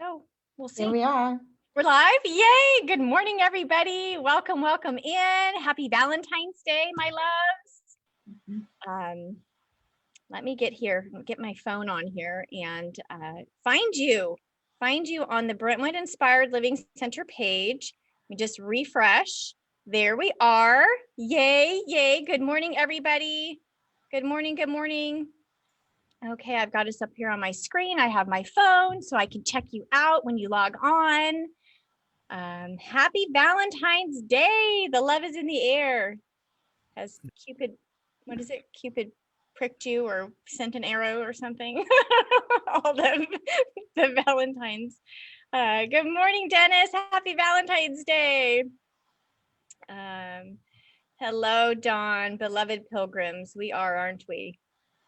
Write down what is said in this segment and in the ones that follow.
So we'll see. Here we are. We're live. Yay. Good morning, everybody. Welcome in. Happy Valentine's Day, my loves. Let me get my phone on here and find you on the Brentwood Inspired Living Center page. Let me just refresh. There we are. Yay. Good morning, everybody. Good morning. Okay, I've got us up here on my screen. I have my phone so I can check you out when you log on. Happy Valentine's Day. The love is in the air. Has Cupid, what is it? Cupid pricked you or sent an arrow or something? All the Valentines. Good morning, Dennis. Happy Valentine's Day. Hello, Dawn, beloved pilgrims. We are, aren't we?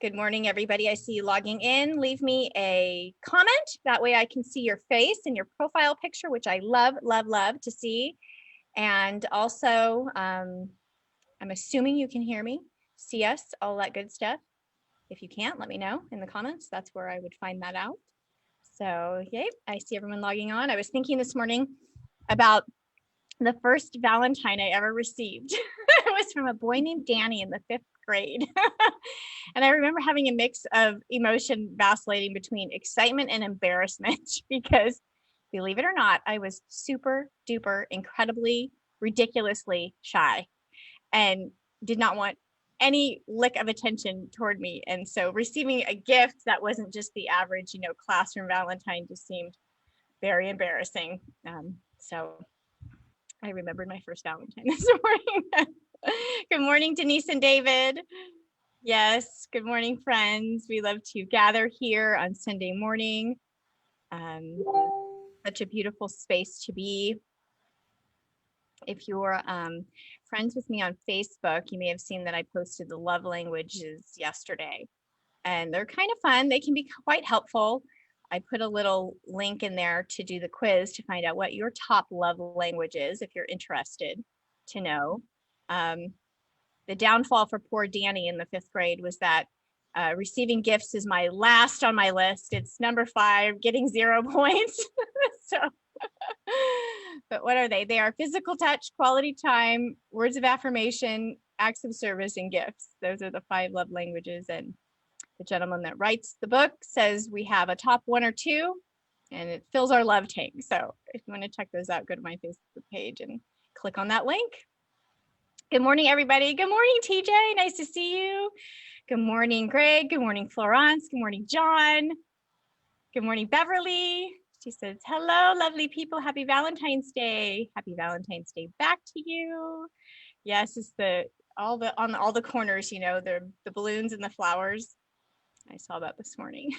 Good morning, everybody. I see you logging in. Leave me a comment. That way I can see your face and your profile picture, which I love to see. And also, I'm assuming you can hear me, see us, all that good stuff. If you can't, let me know in the comments. That's where I would find that out. So, yay, I see everyone logging on. I was thinking this morning about the first Valentine I ever received. It was from a boy named Danny in the 5th grade. And I remember having a mix of emotion vacillating between excitement and embarrassment because, believe it or not, I was super duper incredibly ridiculously shy and did not want any lick of attention toward me. And so receiving a gift that wasn't just the average, classroom Valentine just seemed very embarrassing. So I remembered my first Valentine this morning. Good morning, Denise and David. Yes, good morning, friends. We love to gather here on Sunday morning. Such a beautiful space to be. If you're friends with me on Facebook, you may have seen that I posted the love languages yesterday. And they're kind of fun. They can be quite helpful. I put a little link in there to do the quiz to find out what your top love language is if you're interested to know. The downfall for poor Danny in the 5th grade was that receiving gifts is my last on my list. It's number 5, getting 0 points. So, but what are they? They are physical touch, quality time, words of affirmation, acts of service, and gifts. Those are the 5 love languages. And the gentleman that writes the book says we have a top 1 or 2, and it fills our love tank. So if you want to check those out, go to my Facebook page and click on that link. Good morning, everybody. Good morning, TJ. Nice to see you. Good morning, Greg. Good morning, Florence. Good morning, John. Good morning, Beverly. She says, hello, lovely people. Happy Valentine's Day. Happy Valentine's Day back to you. Yes, it's on all the corners, the balloons and the flowers. I saw that this morning.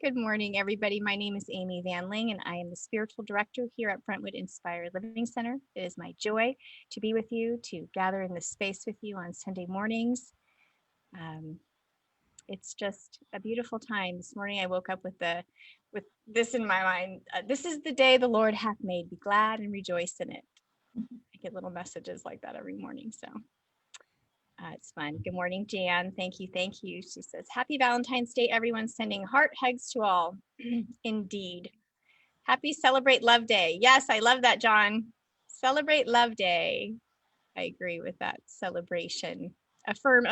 Good morning, everybody. My name is Amy Van Ling, and I am the spiritual director here at Brentwood Inspired Living Center. It is my joy to be with you, to gather in this space with you on Sunday mornings. It's just a beautiful time. This morning I woke up with this in my mind. This is the day the Lord hath made. Be glad and rejoice in it. I get little messages like that every morning, so. It's fun. Good morning, Jan. Thank you. She says, happy Valentine's Day, everyone. Sending heart hugs to all. Indeed. Happy Celebrate Love Day. Yes, I love that, John. Celebrate Love Day. I agree with that celebration. Affirm.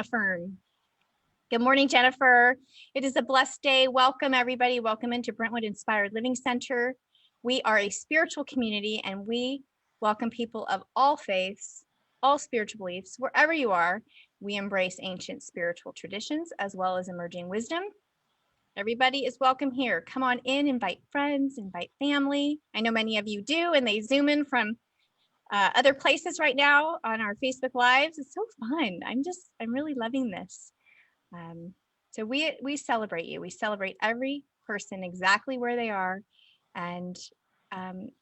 Good morning, Jennifer. It is a blessed day. Welcome, everybody. Welcome into Brentwood Inspired Living Center. We are a spiritual community, and we welcome people of all faiths, all spiritual beliefs, wherever you are. We embrace ancient spiritual traditions as well as emerging wisdom. Everybody is welcome here. Come on in, invite friends, invite family. I know many of you do, and they Zoom in from other places right now on our Facebook Lives. It's so fun. I'm really loving this. So we celebrate you. We celebrate every person exactly where they are, and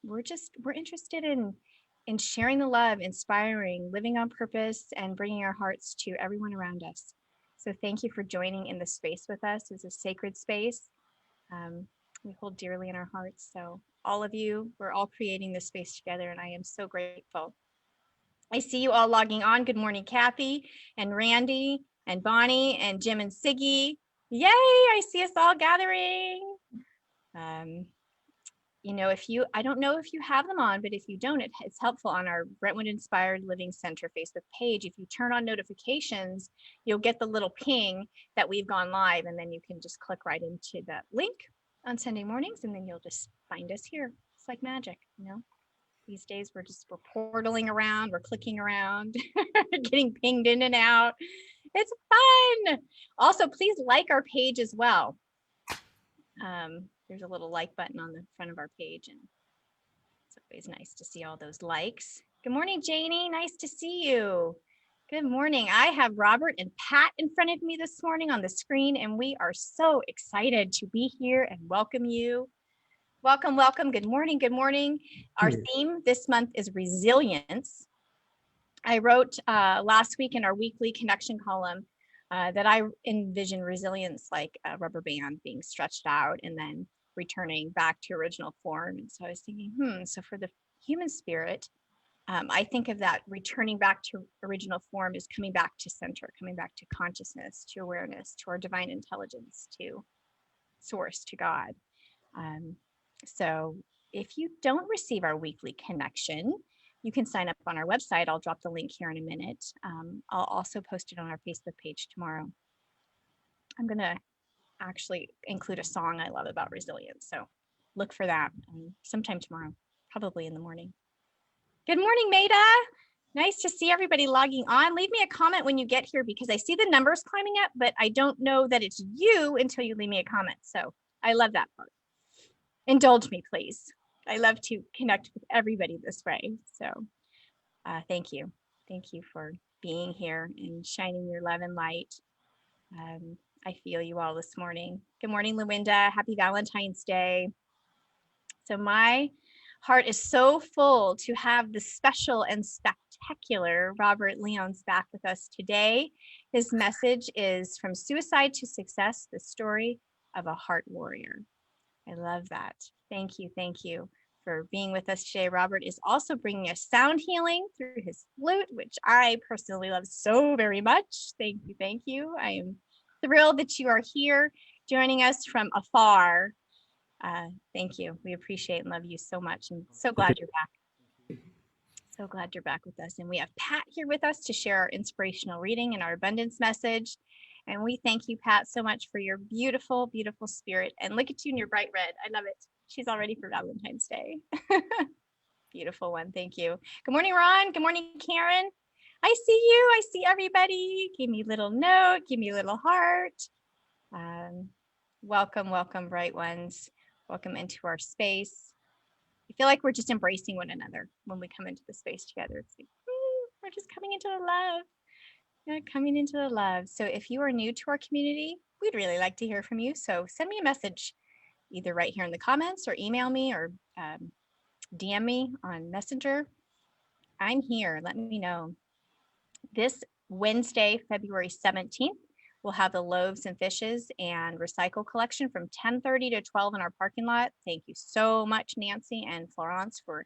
we're interested in sharing the love, inspiring, living on purpose, and bringing our hearts to everyone around us. So thank you for joining in this space with us. It's a sacred space we hold dearly in our hearts. So all of you, we're all creating this space together, and I am so grateful. I see you all logging on. Good morning, Kathy and Randy and Bonnie and Jim and Siggy. Yay, I see us all gathering. you know, I don't know if you have them on, but if you don't, it's helpful on our Brentwood Inspired Living Center Facebook page. If you turn on notifications, you'll get the little ping that we've gone live, and then you can just click right into that link on Sunday mornings, and then you'll just find us here. It's like magic, you know. These days we're portaling around, we're clicking around, getting pinged in and out. It's fun. Also, please like our page as well. There's a little like button on the front of our page, and it's always nice to see all those likes. Good morning, Janie. Nice to see you. Good morning. I have Robert and Pat in front of me this morning on the screen, and we are so excited to be here and welcome you. Welcome, welcome. Good morning. Good morning. Our theme this month is resilience. I wrote last week in our weekly connection column that I envision resilience like a rubber band being stretched out and then returning back to original form. And so I was thinking, so for the human spirit, I think of that returning back to original form is coming back to center, coming back to consciousness, to awareness, to our divine intelligence, to source, to God. So if you don't receive our weekly connection, you can sign up on our website. I'll drop the link here in a minute. I'll also post it on our Facebook page tomorrow. I'm going to actually include a song I love about resilience. So look for that sometime tomorrow, probably in the morning. Good morning, Maida. Nice to see everybody logging on. Leave me a comment when you get here because I see the numbers climbing up, but I don't know that it's you until you leave me a comment. So I love that part. Indulge me, please. I love to connect with everybody this way. So thank you. Thank you for being here and shining your love and light. I feel you all this morning. Good morning, Luwinda. Happy Valentine's Day. So my heart is so full to have the special and spectacular Robert Leon's back with us today. His message is From Suicide to Success, the story of a heart warrior. I love that. Thank you. Thank you for being with us today. Robert is also bringing us sound healing through his flute, which I personally love so very much. Thank you. Thank you. I am thrilled that you are here joining us from afar. Thank you. We appreciate and love you so much. And so glad you're back. So glad you're back with us. And we have Pat here with us to share our inspirational reading and our abundance message. And we thank you, Pat, so much for your beautiful, beautiful spirit. And look at you in your bright red. I love it. She's all ready for Valentine's Day. Beautiful one. Thank you. Good morning, Ron. Good morning, Karen. I see you. I see everybody. Give me a little note. Give me a little heart. Welcome, welcome, bright ones. Welcome into our space. I feel like we're just embracing one another when we come into the space together. It's like, we're just coming into the love. Coming into the love. So if you are new to our community, we'd really like to hear from you. So send me a message either right here in the comments or email me or DM me on Messenger. I'm here. Let me know. This Wednesday, February 17th, we'll have the loaves and fishes and recycle collection from 10:30 to 12 in our parking lot. Thank you so much, Nancy and Florence, for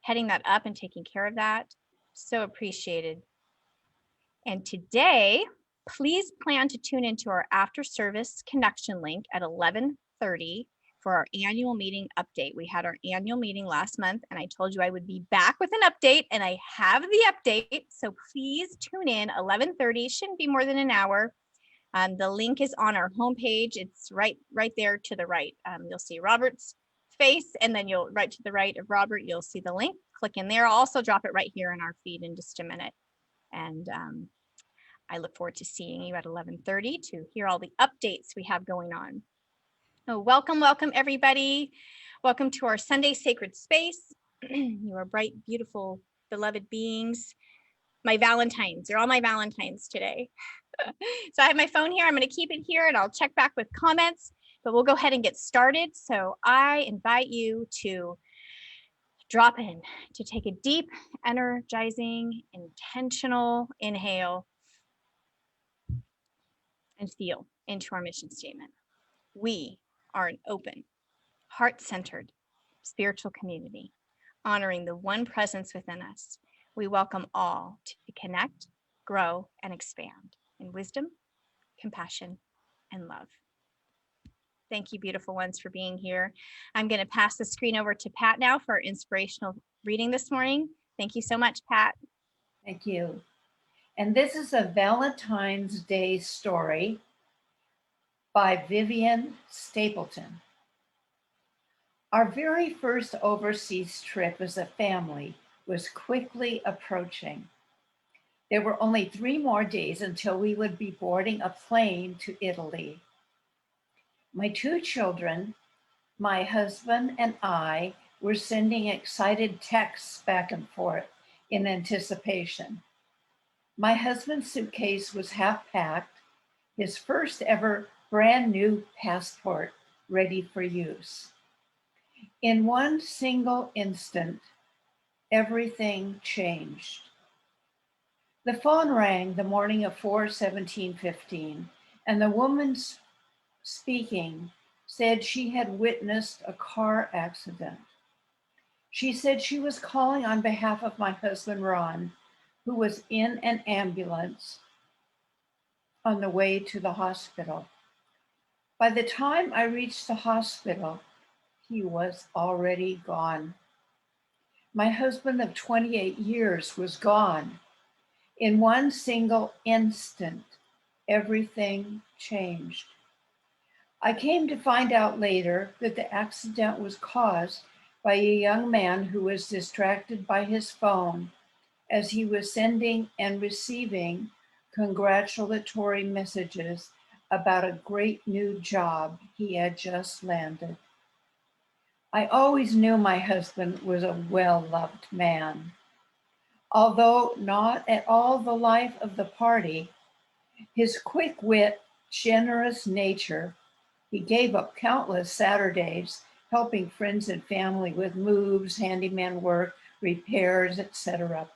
heading that up and taking care of that. So appreciated. And today, please plan to tune into our after service connection link at 11:30 for our annual meeting update. We had our annual meeting last month and I told you I would be back with an update and I have the update. So please tune in 11:30, shouldn't be more than an hour. The link is on our homepage. It's right there to the right. You'll see Robert's face and then right to the right of Robert, you'll see the link. Click in there. I'll also drop it right here in our feed in just a minute. And I look forward to seeing you at 11:30 to hear all the updates we have going on. So welcome, welcome everybody. Welcome to our Sunday Sacred Space. You are bright, beautiful, beloved beings. My Valentines, you're all my Valentines today. So I have my phone here. I'm going to keep it here and I'll check back with comments, but we'll go ahead and get started. So I invite you to drop in, to take a deep, energizing, intentional inhale and feel into our mission statement. We are an open, heart-centered, spiritual community, honoring the one presence within us. We welcome all to connect, grow, and expand in wisdom, compassion, and love. Thank you, beautiful ones, for being here. I'm going to pass the screen over to Pat now for our inspirational reading this morning. Thank you so much, Pat. Thank you. And this is a Valentine's Day story by Vivian Stapleton. Our very first overseas trip as a family was quickly approaching. There were only 3 more days until we would be boarding a plane to Italy. My 2 children, my husband, and I were sending excited texts back and forth in anticipation. My husband's suitcase was half packed, his first ever brand new passport ready for use. In one single instant, everything changed. The phone rang the morning of 4/17/15, and the woman speaking said she had witnessed a car accident. She said she was calling on behalf of my husband, Ron, who was in an ambulance on the way to the hospital. By the time I reached the hospital, he was already gone. My husband of 28 years was gone. In one single instant, everything changed. I came to find out later that the accident was caused by a young man who was distracted by his phone as he was sending and receiving congratulatory messages about a great new job he had just landed. I always knew my husband was a well-loved man. Although not at all the life of the party, his quick wit, generous nature, he gave up countless Saturdays helping friends and family with moves, handyman work, repairs, etc.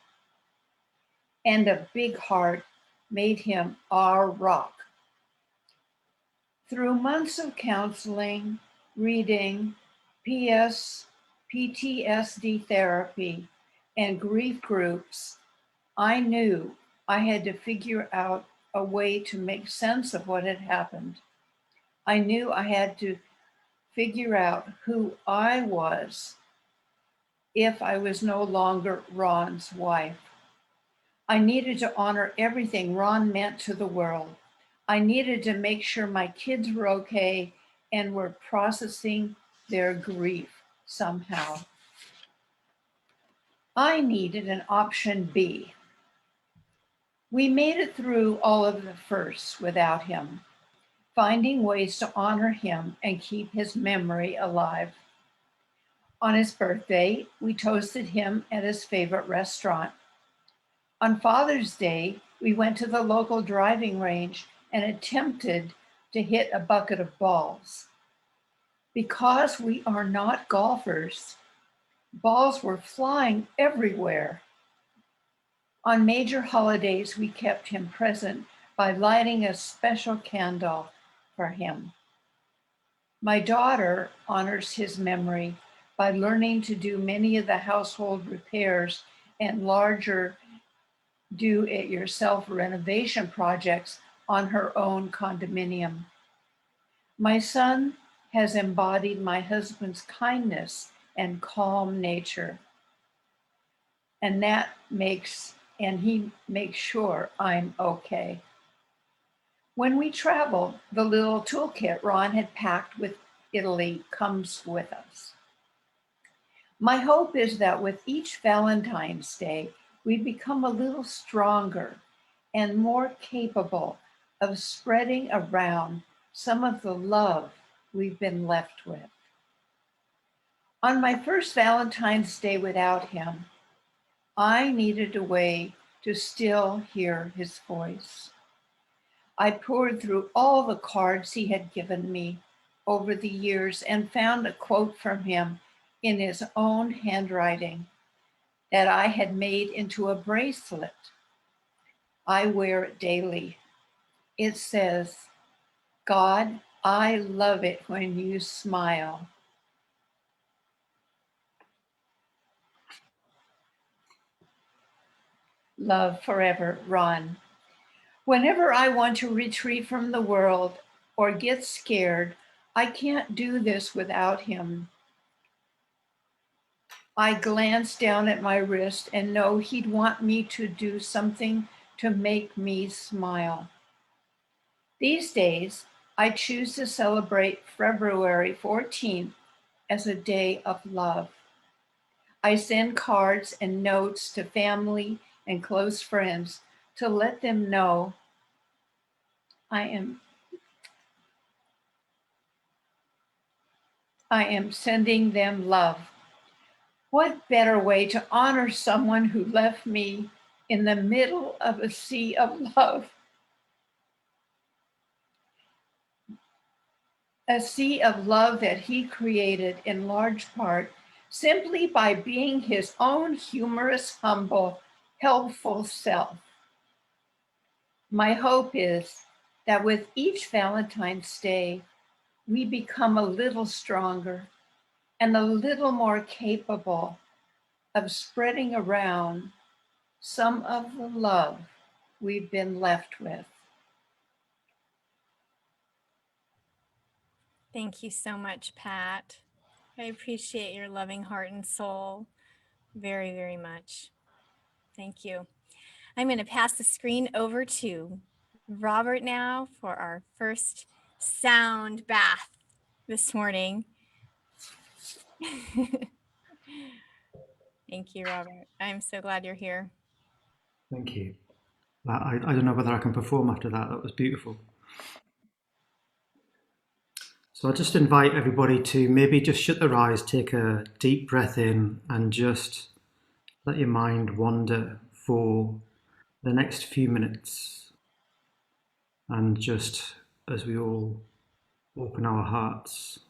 And a big heart made him our rock. Through months of counseling, reading, PTSD therapy, and grief groups, I knew I had to figure out a way to make sense of what had happened. I knew I had to figure out who I was if I was no longer Ron's wife. I needed to honor everything Ron meant to the world. I needed to make sure my kids were okay and were processing their grief somehow. I needed an option B. We made it through all of the firsts without him, finding ways to honor him and keep his memory alive. On his birthday, we toasted him at his favorite restaurant. On Father's Day, we went to the local driving range and attempted to hit a bucket of balls. Because we are not golfers, balls were flying everywhere. On major holidays, we kept him present by lighting a special candle for him. My daughter honors his memory by learning to do many of the household repairs and larger do-it-yourself renovation projects on her own condominium. My son has embodied my husband's kindness and calm nature, and he makes sure I'm okay. When we travel, the little toolkit Ron had packed with Italy comes with us. My hope is that with each Valentine's Day, we become a little stronger and more capable of spreading around some of the love we've been left with. On my first Valentine's Day without him, I needed a way to still hear his voice. I poured through all the cards he had given me over the years and found a quote from him in his own handwriting that I had made into a bracelet. I wear it daily. It says, "God, I love it when you smile." Love forever, Ron. Whenever I want to retreat from the world or get scared, I can't do this without him. I glance down at my wrist and know he'd want me to do something to make me smile. These days, I choose to celebrate February 14th as a day of love. I send cards and notes to family and close friends to let them know I am sending them love. What better way to honor someone who left me in the middle of a sea of love? A sea of love that he created in large part simply by being his own humorous, humble, helpful self. My hope is that with each Valentine's Day, we become a little stronger and a little more capable of spreading around some of the love we've been left with. Thank you so much, Pat. I appreciate your loving heart and soul very, very much. Thank you. I'm going to pass the screen over to Robert now for our first sound bath this morning. Thank you, Robert. I'm so glad you're here. Thank you. I don't know whether I can perform after that. That was beautiful. So I just invite everybody to maybe just shut their eyes, take a deep breath in, and just let your mind wander for the next few minutes. And just as we all open our hearts,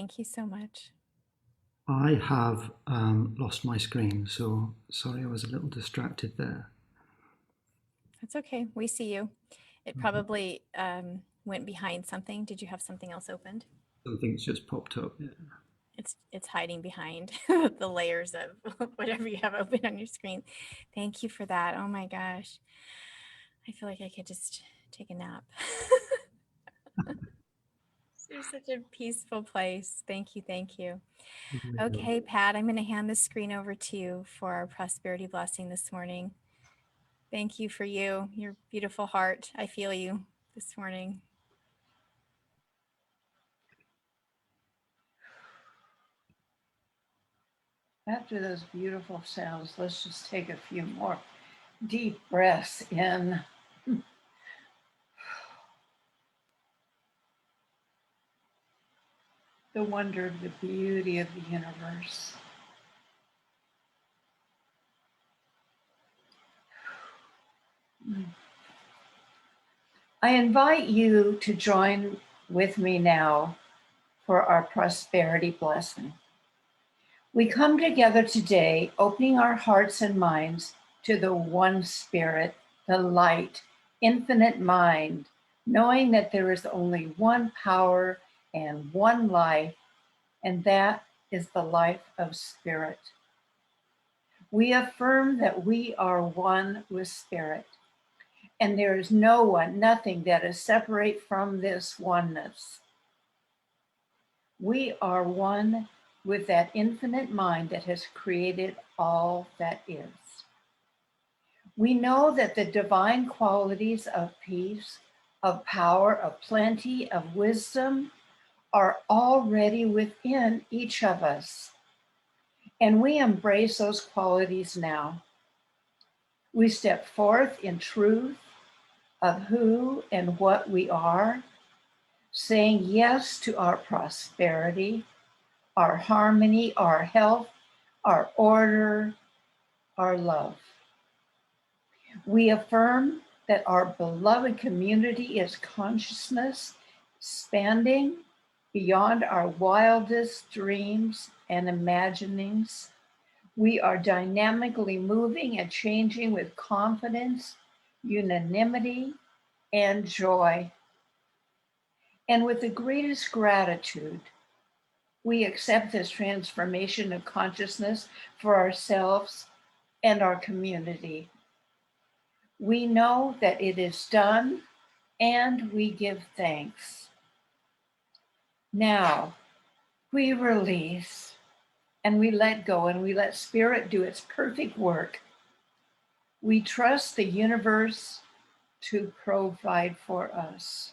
Thank you so much. I have lost my screen, so sorry I was a little distracted there. That's okay. We see you. It probably went behind something. Did you have something else opened? Something's just popped up. Yeah. It's hiding behind the layers of whatever you have open on your screen. Thank you for that. Oh my gosh. I feel like I could just take a nap. You're such a peaceful place. Thank you. Thank you. Okay, Pat, I'm going to hand the screen over to you for our prosperity blessing this morning. Thank you for you, your beautiful heart. I feel you this morning. After those beautiful sounds, let's just take a few more deep breaths in. The wonder of the beauty of the universe. I invite you to join with me now for our prosperity blessing. We come together today, opening our hearts and minds to the one spirit, the light, infinite mind, knowing that there is only one power and one life, and that is the life of spirit. We affirm that we are one with spirit, and there is no one, nothing that is separate from this oneness. We are one with that infinite mind that has created all that is. We know that the divine qualities of peace, of power, of plenty, of wisdom are already within each of us. And we embrace those qualities now. We step forth in truth of who and what we are, saying yes to our prosperity, our harmony, our health, our order, our love. We affirm that our beloved community is consciousness expanding beyond our wildest dreams and imaginings. We are dynamically moving and changing with confidence, unanimity, and joy. And with the greatest gratitude, we accept this transformation of consciousness for ourselves and our community. We know that it is done, and we give thanks. Now, we release and we let go and we let Spirit do its perfect work. We trust the universe to provide for us.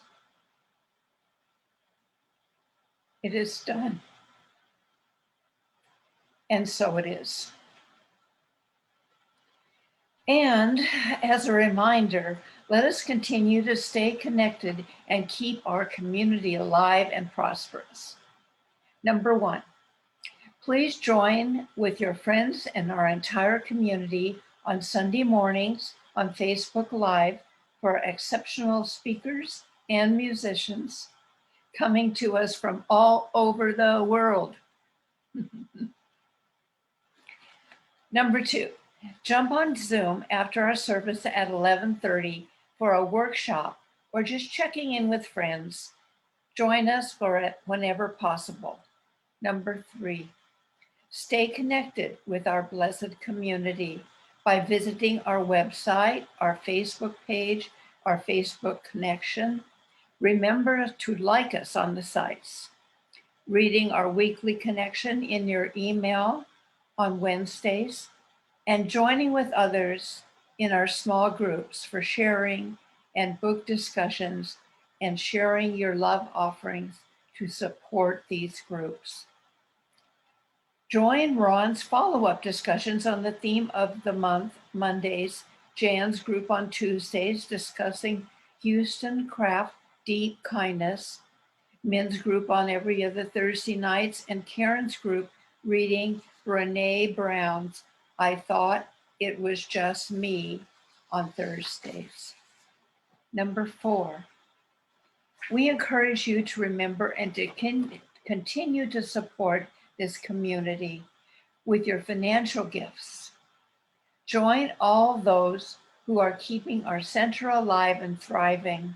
It is done. And so it is. And as a reminder, let us continue to stay connected and keep our community alive and prosperous. Number one, please join with your friends and our entire community on Sunday mornings on Facebook Live for exceptional speakers and musicians coming to us from all over the world. Number two, jump on Zoom after our service at 11:30 for a workshop or just checking in with friends. Join us for it whenever possible. Number three, stay connected with our blessed community by visiting our website, our Facebook page, our Facebook connection. Remember to like us on the sites. Reading our weekly connection in your email on Wednesdays, and joining with others in our small groups for sharing and book discussions and sharing your love offerings to support these groups. Join Ron's follow-up discussions on the theme of the month, Mondays, Jan's group on Tuesdays discussing Houston Craft Deep Kindness, men's group on every other Thursday nights, and Karen's group reading Brene Brown's I Thought It Was Just Me on Thursdays. Number four, we encourage you to remember and to continue to support this community with your financial gifts. Join all those who are keeping our center alive and thriving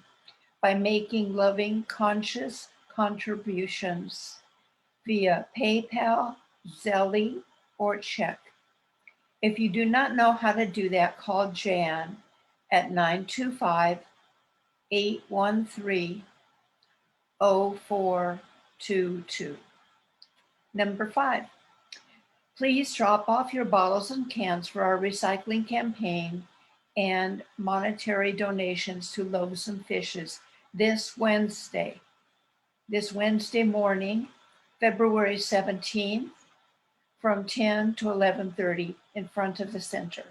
by making loving, conscious contributions via PayPal, Zelle, or check. If you do not know how to do that, call Jan at 925-813-0422. Number 5, please drop off your bottles and cans for our recycling campaign and monetary donations to Loaves and Fishes this Wednesday morning, February 17th, from 10 to 11:30 in front of the center.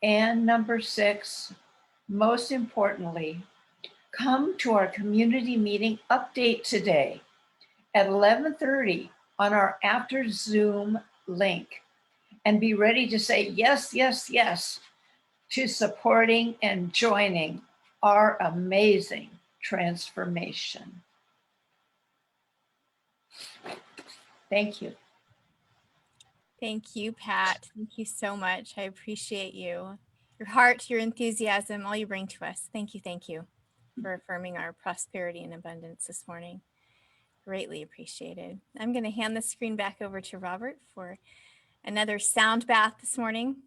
And number 6, most importantly, come to our community meeting update today at 11:30 on our after Zoom link, and be ready to say yes, yes, yes to supporting and joining our amazing transformation. Thank you. Thank you, Pat. Thank you so much. I appreciate you. Your heart, your enthusiasm, all you bring to us. Thank you for affirming our prosperity and abundance this morning. Greatly appreciated. I'm going to hand the screen back over to Robert for another sound bath this morning.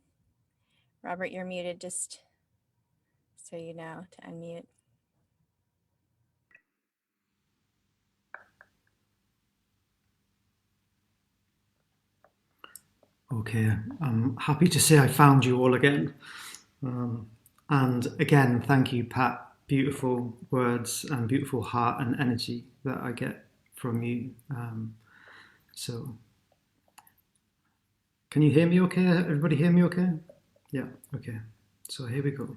Robert, you're muted, just so you know to unmute. Okay, I'm happy to say I found you all again. And again, thank you, Pat. Beautiful words and beautiful heart and energy that I get from you. So, can you hear me okay? Everybody hear me okay? Yeah, okay. So here we go.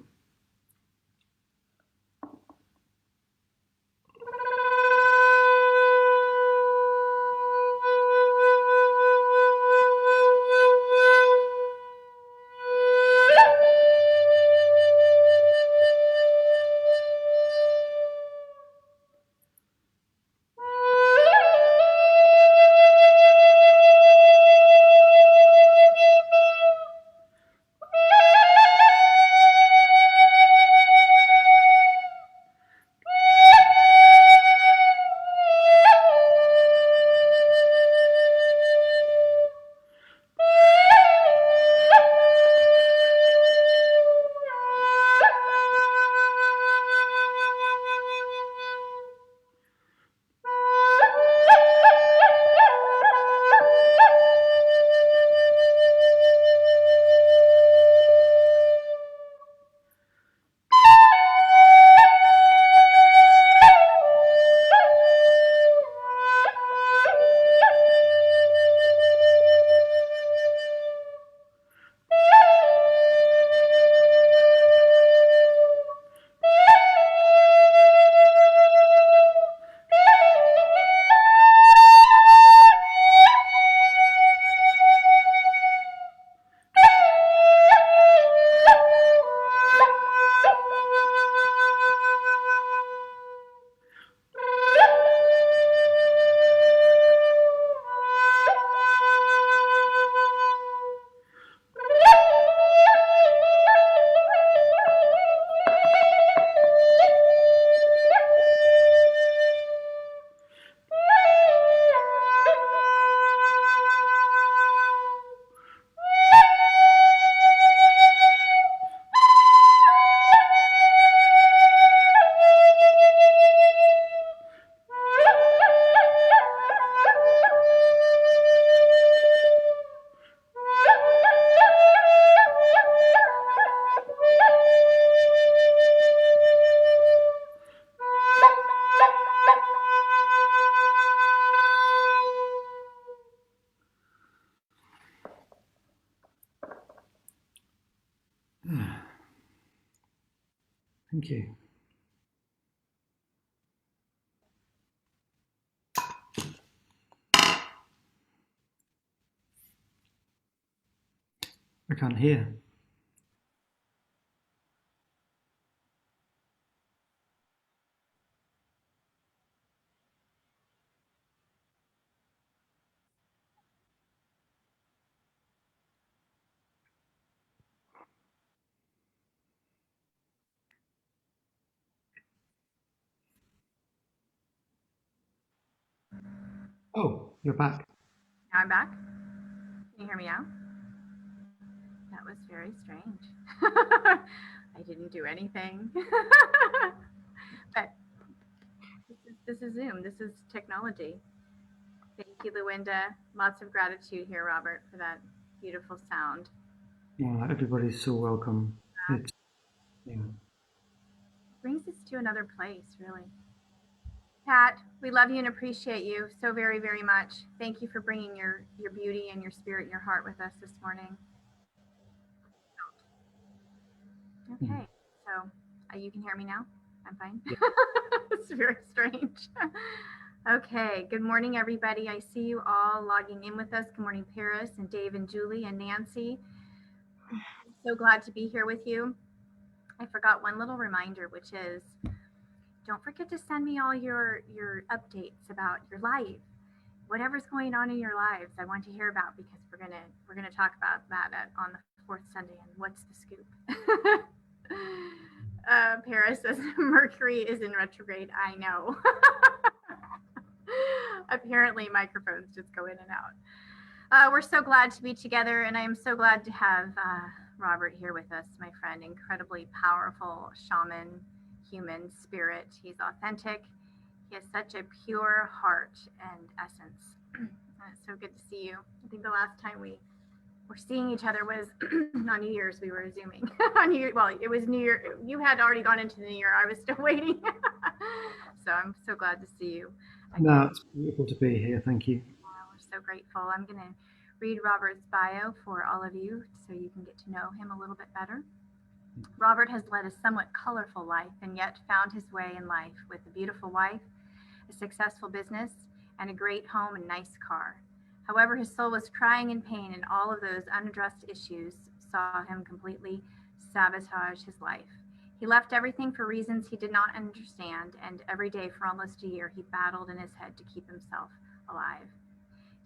Thank you. I can't hear. Oh, you're back. Now I'm back. Can you hear me now? That was very strange. I didn't do anything. But this is Zoom. This is technology. Thank you, Luinda. Lots of gratitude here, Robert, for that beautiful sound. Yeah, everybody's so welcome. It's yeah. Brings us to another place, really. Pat, we love you and appreciate you so very, very much. Thank you for bringing your beauty and your spirit and your heart with us this morning. Mm. Okay, so you can hear me now? I'm fine. Yeah. It's very strange. Okay, good morning, everybody. I see you all logging in with us. Good morning, Paris and Dave and Julie and Nancy. I'm so glad to be here with you. I forgot one little reminder, which is don't forget to send me all your updates about your life, whatever's going on in your lives. I want to hear about, because we're gonna talk about that on the fourth Sunday and what's the scoop. Paris says Mercury is in retrograde. I know. Apparently, microphones just go in and out. We're so glad to be together, and I am so glad to have Robert here with us, my friend. Incredibly powerful shaman, human spirit. He's authentic. He has such a pure heart and essence. It's so good to see you. I think the last time we were seeing each other was on New Year's. We were Zooming on New Year. Well, it was New Year. You had already gone into the New Year. I was still waiting. So I'm so glad to see you. No, it's beautiful to be here. Thank you. We're so grateful. I'm going to read Robert's bio for all of you so you can get to know him a little bit better. Robert has led a somewhat colorful life and yet found his way in life with a beautiful wife, a successful business, and a great home and nice car. However, his soul was crying in pain, and all of those unaddressed issues saw him completely sabotage his life. He left everything for reasons he did not understand, and every day for almost a year he battled in his head to keep himself alive.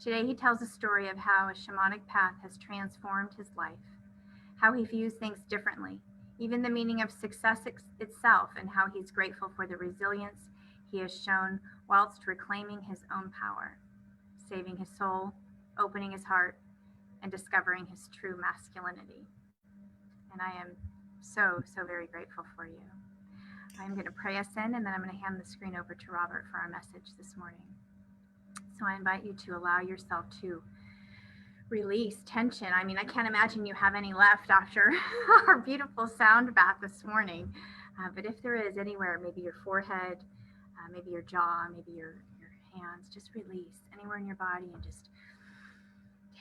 Today he tells a story of how a shamanic path has transformed his life, how he views things differently, even the meaning of success itself, and how he's grateful for the resilience he has shown whilst reclaiming his own power, saving his soul, opening his heart, and discovering his true masculinity. And I am so, so very grateful for you. I'm going to pray us in, and then I'm going to hand the screen over to Robert for our message this morning. So I invite you to allow yourself to release tension. I mean, I can't imagine you have any left after our beautiful sound bath this morning. But if there is anywhere, maybe your forehead, maybe your jaw, maybe your hands, just release anywhere in your body and just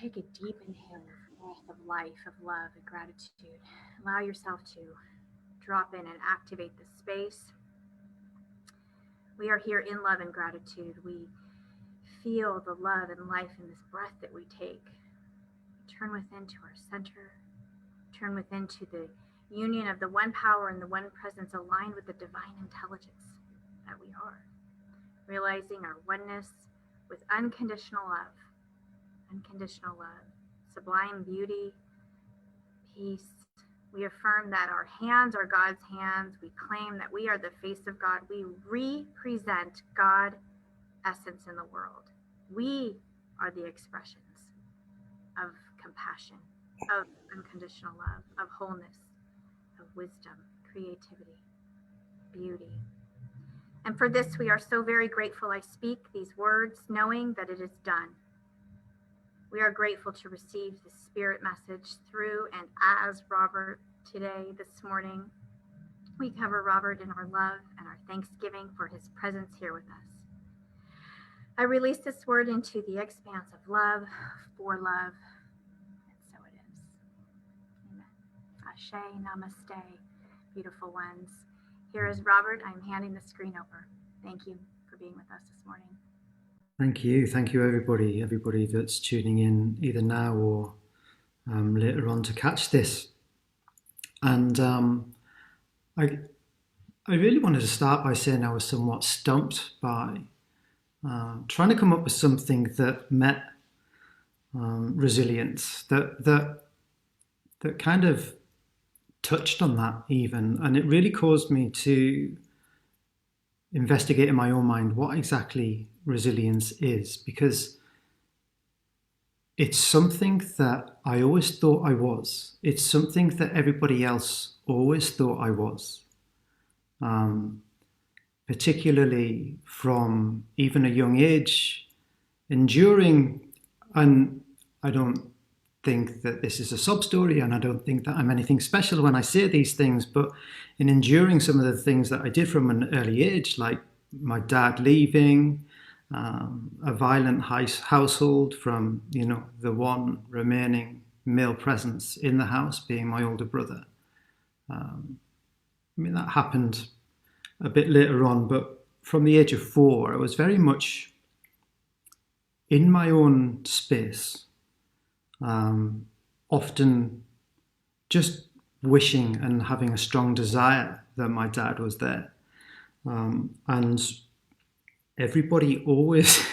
take a deep inhale, breath of life, of love, and gratitude. Allow yourself to drop in and activate the space. We are here in love and gratitude. We feel the love and life in this breath that we take. Turn within to our center. Turn within to the union of the one power and the one presence aligned with the divine intelligence that we are. Realizing our oneness with unconditional love, sublime beauty, peace. We affirm that our hands are God's hands. We claim that we are the face of God. We represent God essence in the world. We are the expressions of compassion, of unconditional love, of wholeness, of wisdom, creativity, beauty. And for this, we are so very grateful. I speak these words knowing that it is done. We are grateful to receive the spirit message through and as Robert today, this morning. We cover Robert in our love and our thanksgiving for his presence here with us. I release this word into the expanse of love, for love, and so it is. Amen. Ashe, namaste, beautiful ones. Here is Robert. I'm handing the screen over. Thank you for being with us this morning. Thank you. Thank you, everybody that's tuning in either now or later on to catch this. And I really wanted to start by saying I was somewhat stumped by trying to come up with something that met resilience, that kind of touched on that even, and it really caused me to investigate in my own mind what exactly resilience is, because it's something that I always thought I was. It's something that everybody else always thought I was. Particularly from even a young age, enduring, and I don't think that this is a sob story, and I don't think that I'm anything special when I say these things, but in enduring some of the things that I did from an early age, like my dad leaving, a violent household from, the one remaining male presence in the house being my older brother. That happened a bit later on, but from the age of 4, I was very much in my own space, often just wishing and having a strong desire that my dad was there. And everybody always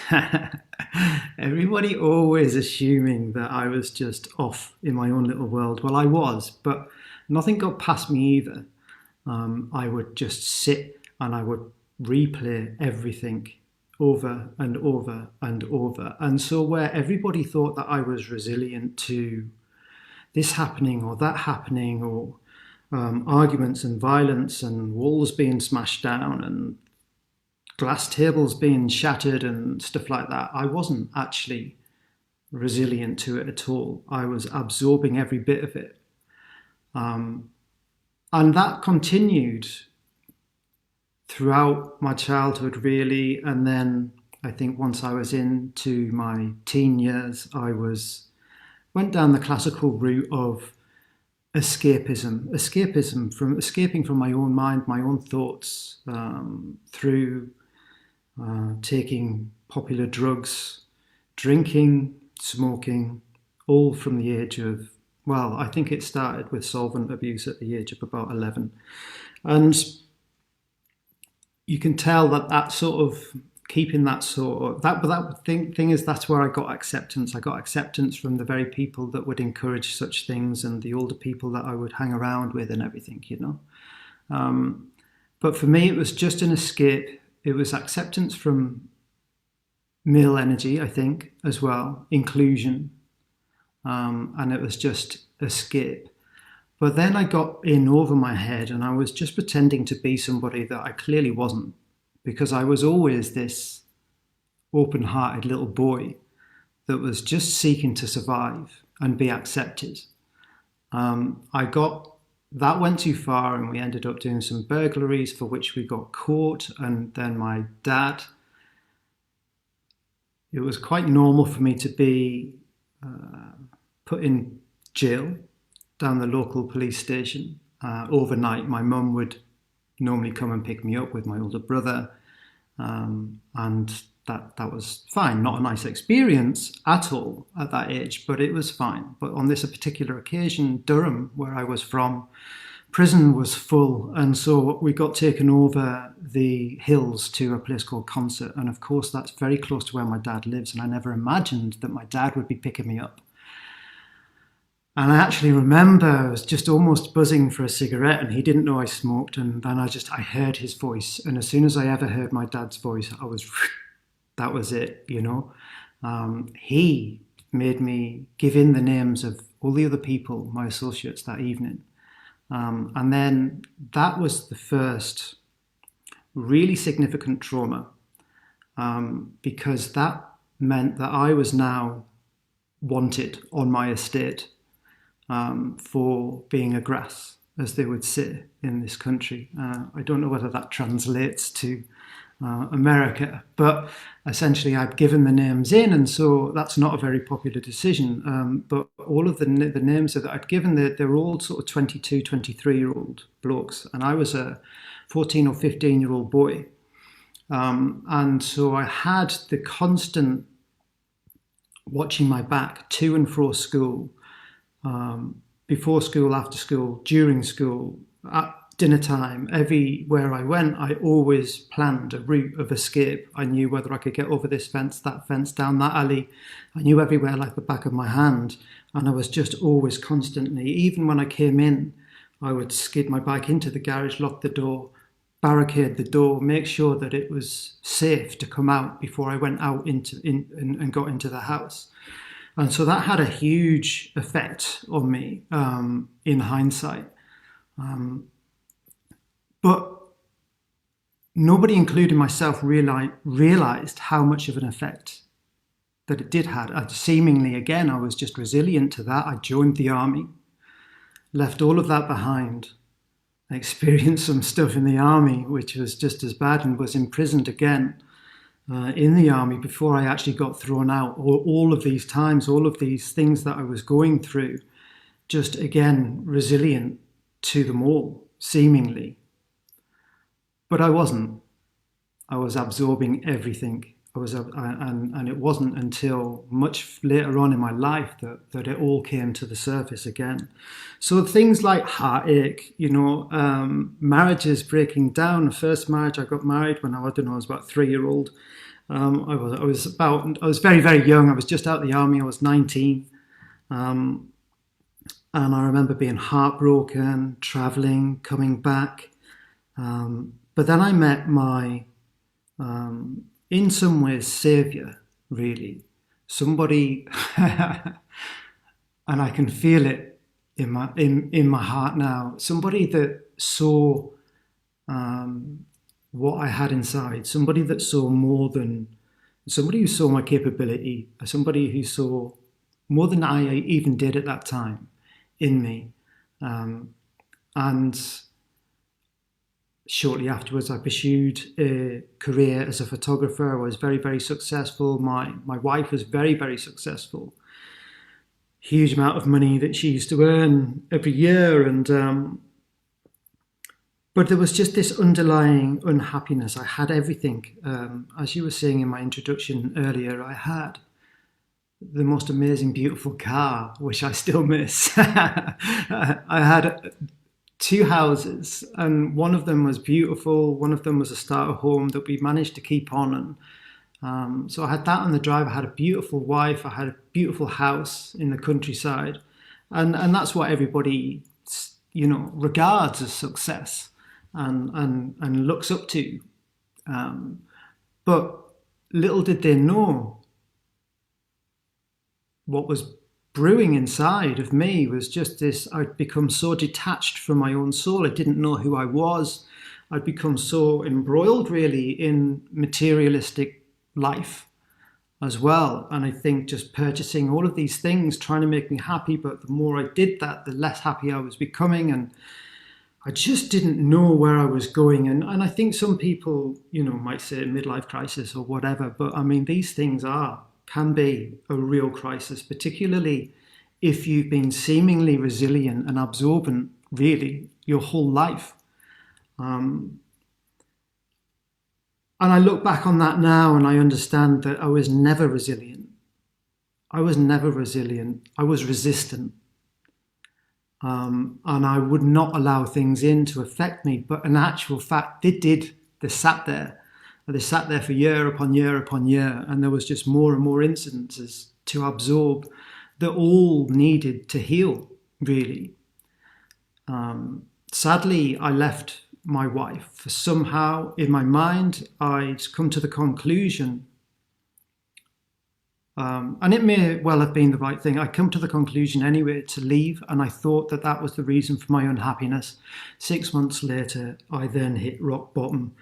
assuming that I was just off in my own little world. Well, I was, but nothing got past me either. I would just sit and I would replay everything over and over and over. And so where everybody thought that I was resilient to this happening or that happening, or arguments and violence and walls being smashed down and glass tables being shattered and stuff like that, I wasn't actually resilient to it at all. I was absorbing every bit of it. And that continued throughout my childhood, really. And then I think once I was into my teen years, I went down the classical route of escapism from escaping from my own mind, my own thoughts, through taking popular drugs, drinking, smoking, all from the age of, well, I think it started with solvent abuse at the age of about 11. And you can tell that sort of keeping that sort of, that thing is, that's where I got acceptance. I got acceptance from the very people that would encourage such things and the older people that I would hang around with and everything, But for me, it was just an escape. It was acceptance from male energy, I think, as well, inclusion. And it was just escape. But then I got in over my head and I was just pretending to be somebody that I clearly wasn't, because I was always this open-hearted little boy that was just seeking to survive and be accepted. That went too far and we ended up doing some burglaries for which we got caught. And then my dad, it was quite normal for me to be put in jail down the local police station overnight. My mum would normally come and pick me up with my older brother, and that was fine. Not a nice experience at all at that age, but it was fine. But on this particular occasion, Durham, where I was from, prison was full, and so we got taken over the hills to a place called Concert, and of course that's very close to where my dad lives, and I never imagined that my dad would be picking me up. And I actually remember I was just almost buzzing for a cigarette and he didn't know I smoked. And then I heard his voice. And as soon as I ever heard my dad's voice, that was it, He made me give in the names of all the other people, my associates that evening. And then that was the first really significant trauma, because that meant that I was now wanted on my estate. For being a grass, as they would say in this country. I don't know whether that translates to America, but essentially I'd given the names in, and so that's not a very popular decision. But all of the names that I'd given, they're all sort of 22, 23-year-old blokes, and I was a 14 or 15-year-old boy. And so I had the constant watching my back to and fro school, before school, after school, during school, at dinner time. Everywhere I went, I always planned a route of escape. I knew whether I could get over this fence, that fence, down that alley. I knew everywhere like the back of my hand. And I was just always constantly, even when I came in, I would skid my bike into the garage, lock the door, barricade the door, make sure that it was safe to come out before I went out and got into the house. And so that had a huge effect on me in hindsight. But nobody, including myself, realized how much of an effect that it did have. Seemingly, again, I was just resilient to that. I joined the army, left all of that behind. I experienced some stuff in the army, which was just as bad, and was imprisoned again in the army before I actually got thrown out. All of these times, all of these things that I was going through, just again, resilient to them all, seemingly. But I wasn't. I was absorbing everything. And it wasn't until much later on in my life that it all came to the surface again. So things like heartache, marriages breaking down. The first marriage, I got married when I was about 3-year-old. I was very, very young. I was just out of the army. I was 19. And I remember being heartbroken, traveling, coming back. But then I met my, in some ways, saviour, really. Somebody, and I can feel it in my heart now. Somebody that saw what I had inside. Somebody that saw somebody who saw my capability. Somebody who saw more than I even did at that time in me. And shortly afterwards, I pursued a career as a photographer. I was very, very successful. My wife was very, very successful. Huge amount of money that she used to earn every year. But there was just this underlying unhappiness. I had everything. As you were saying in my introduction earlier, I had the most amazing, beautiful car, which I still miss. I had 2 houses, and one of them was beautiful. One of them was a starter home that we managed to keep on. And so I had that on the drive. I had a beautiful wife. I had a beautiful house in the countryside. And that's what everybody, regards as success and looks up to. But little did they know what was brewing inside of me was just this. I'd become so detached from my own soul. I didn't know who I was. I'd become so embroiled really in materialistic life as well. And I think just purchasing all of these things, trying to make me happy. But the more I did that, the less happy I was becoming. And I just didn't know where I was going. And I think some people, might say midlife crisis or whatever. But I mean, these things can be a real crisis, particularly if you've been seemingly resilient and absorbent, really, your whole life. And I look back on that now and I understand that I was never resilient. I was resistant. And I would not allow things in to affect me. But in actual fact, they sat there. They sat there for year upon year upon year, and there was just more and more incidences to absorb that all needed to heal, really. Sadly, I left my wife. For somehow, in my mind, I'd come to the conclusion, and it may well have been the right thing, I'd come to the conclusion anyway to leave, and I thought that was the reason for my unhappiness. 6 months later, I then hit rock bottom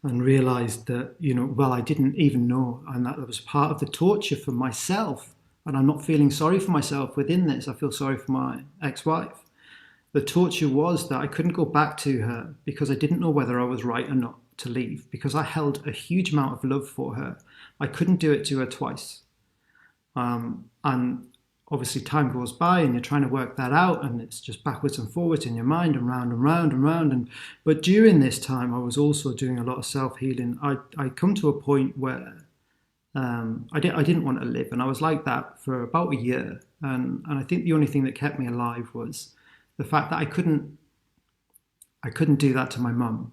and realised that, I didn't even know, and that was part of the torture for myself. And I'm not feeling sorry for myself within this. I feel sorry for my ex-wife. The torture was that I couldn't go back to her because I didn't know whether I was right or not to leave, because I held a huge amount of love for her. I couldn't do it to her twice. And obviously time goes by and you're trying to work that out, and it's just backwards and forwards in your mind and round and round and round. But during this time, I was also doing a lot of self-healing. I come to a point where I didn't want to live, and I was like that for about a year. And I think the only thing that kept me alive was the fact that I couldn't do that to my mum.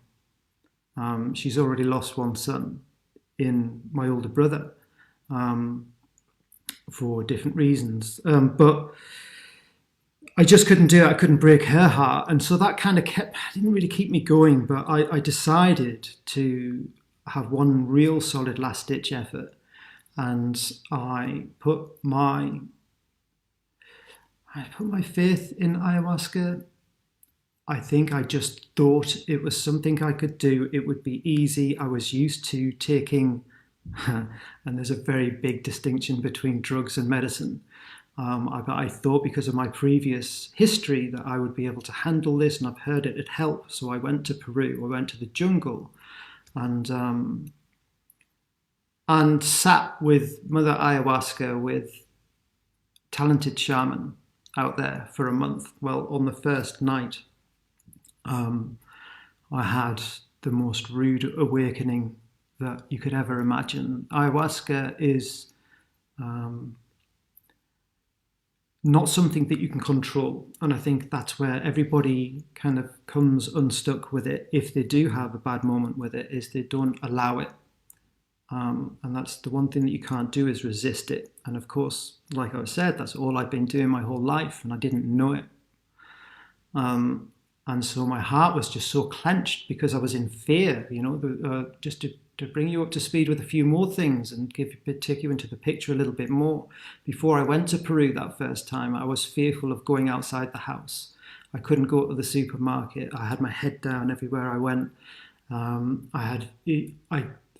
She's already lost one son in my older brother. For different reasons. But I just couldn't do it. I couldn't break her heart. And so that kind of didn't really keep me going. But I decided to have one real solid last ditch effort. And I put my faith in ayahuasca. I think I just thought it was something I could do. It would be easy. I was used to taking, and there's a very big distinction between drugs and medicine. I thought because of my previous history that I would be able to handle this, and I've heard it'd help. So I went to Peru. I went to the jungle, and sat with Mother Ayahuasca, with talented shaman out there for a month. Well, on the first night, I had the most rude awakening that you could ever imagine. Ayahuasca is not something that you can control. And I think that's where everybody kind of comes unstuck with it. If they do have a bad moment with it, is they don't allow it. And that's the one thing that you can't do, is resist it. And of course, like I said, that's all I've been doing my whole life, and I didn't know it. And so my heart was just so clenched because I was in fear, just to bring you up to speed with a few more things and take you into the picture a little bit more. Before I went to Peru that first time, I was fearful of going outside the house. I couldn't go to the supermarket. I had my head down everywhere I went. I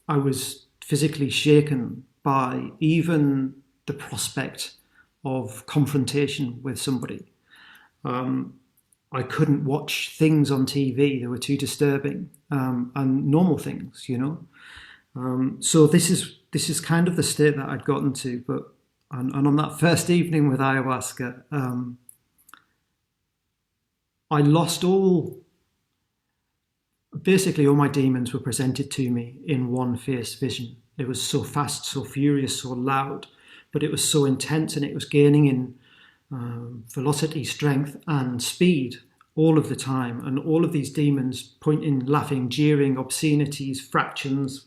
was physically shaken by even the prospect of confrontation with somebody. I couldn't watch things on TV. They were too disturbing, and normal things, So this is kind of the state that I'd gotten to. But on that first evening with ayahuasca, I lost basically all my demons were presented to me in one fierce vision. It was so fast, so furious, so loud, but it was so intense, and it was gaining in velocity, strength, and speed all of the time. And all of these demons pointing, laughing, jeering, obscenities, fractions,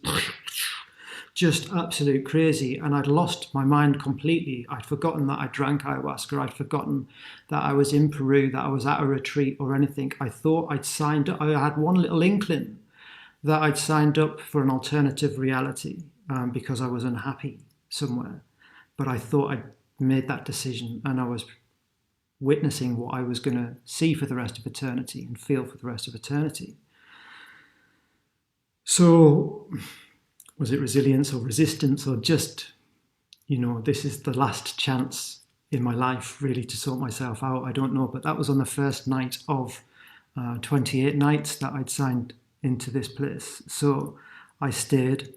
just absolute crazy. And I'd lost my mind completely. I'd forgotten that I drank ayahuasca. I'd forgotten that I was in Peru, that I was at a retreat or anything. I thought I'd signed up. I had one little inkling that I'd signed up for an alternative reality because I was unhappy somewhere. But I thought I'd made that decision, and I was witnessing what I was going to see for the rest of eternity and feel for the rest of eternity. So was it resilience or resistance, or just, this is the last chance in my life really to sort myself out? I don't know. But that was on the first night of 28 nights that I'd signed into this place. So I stayed.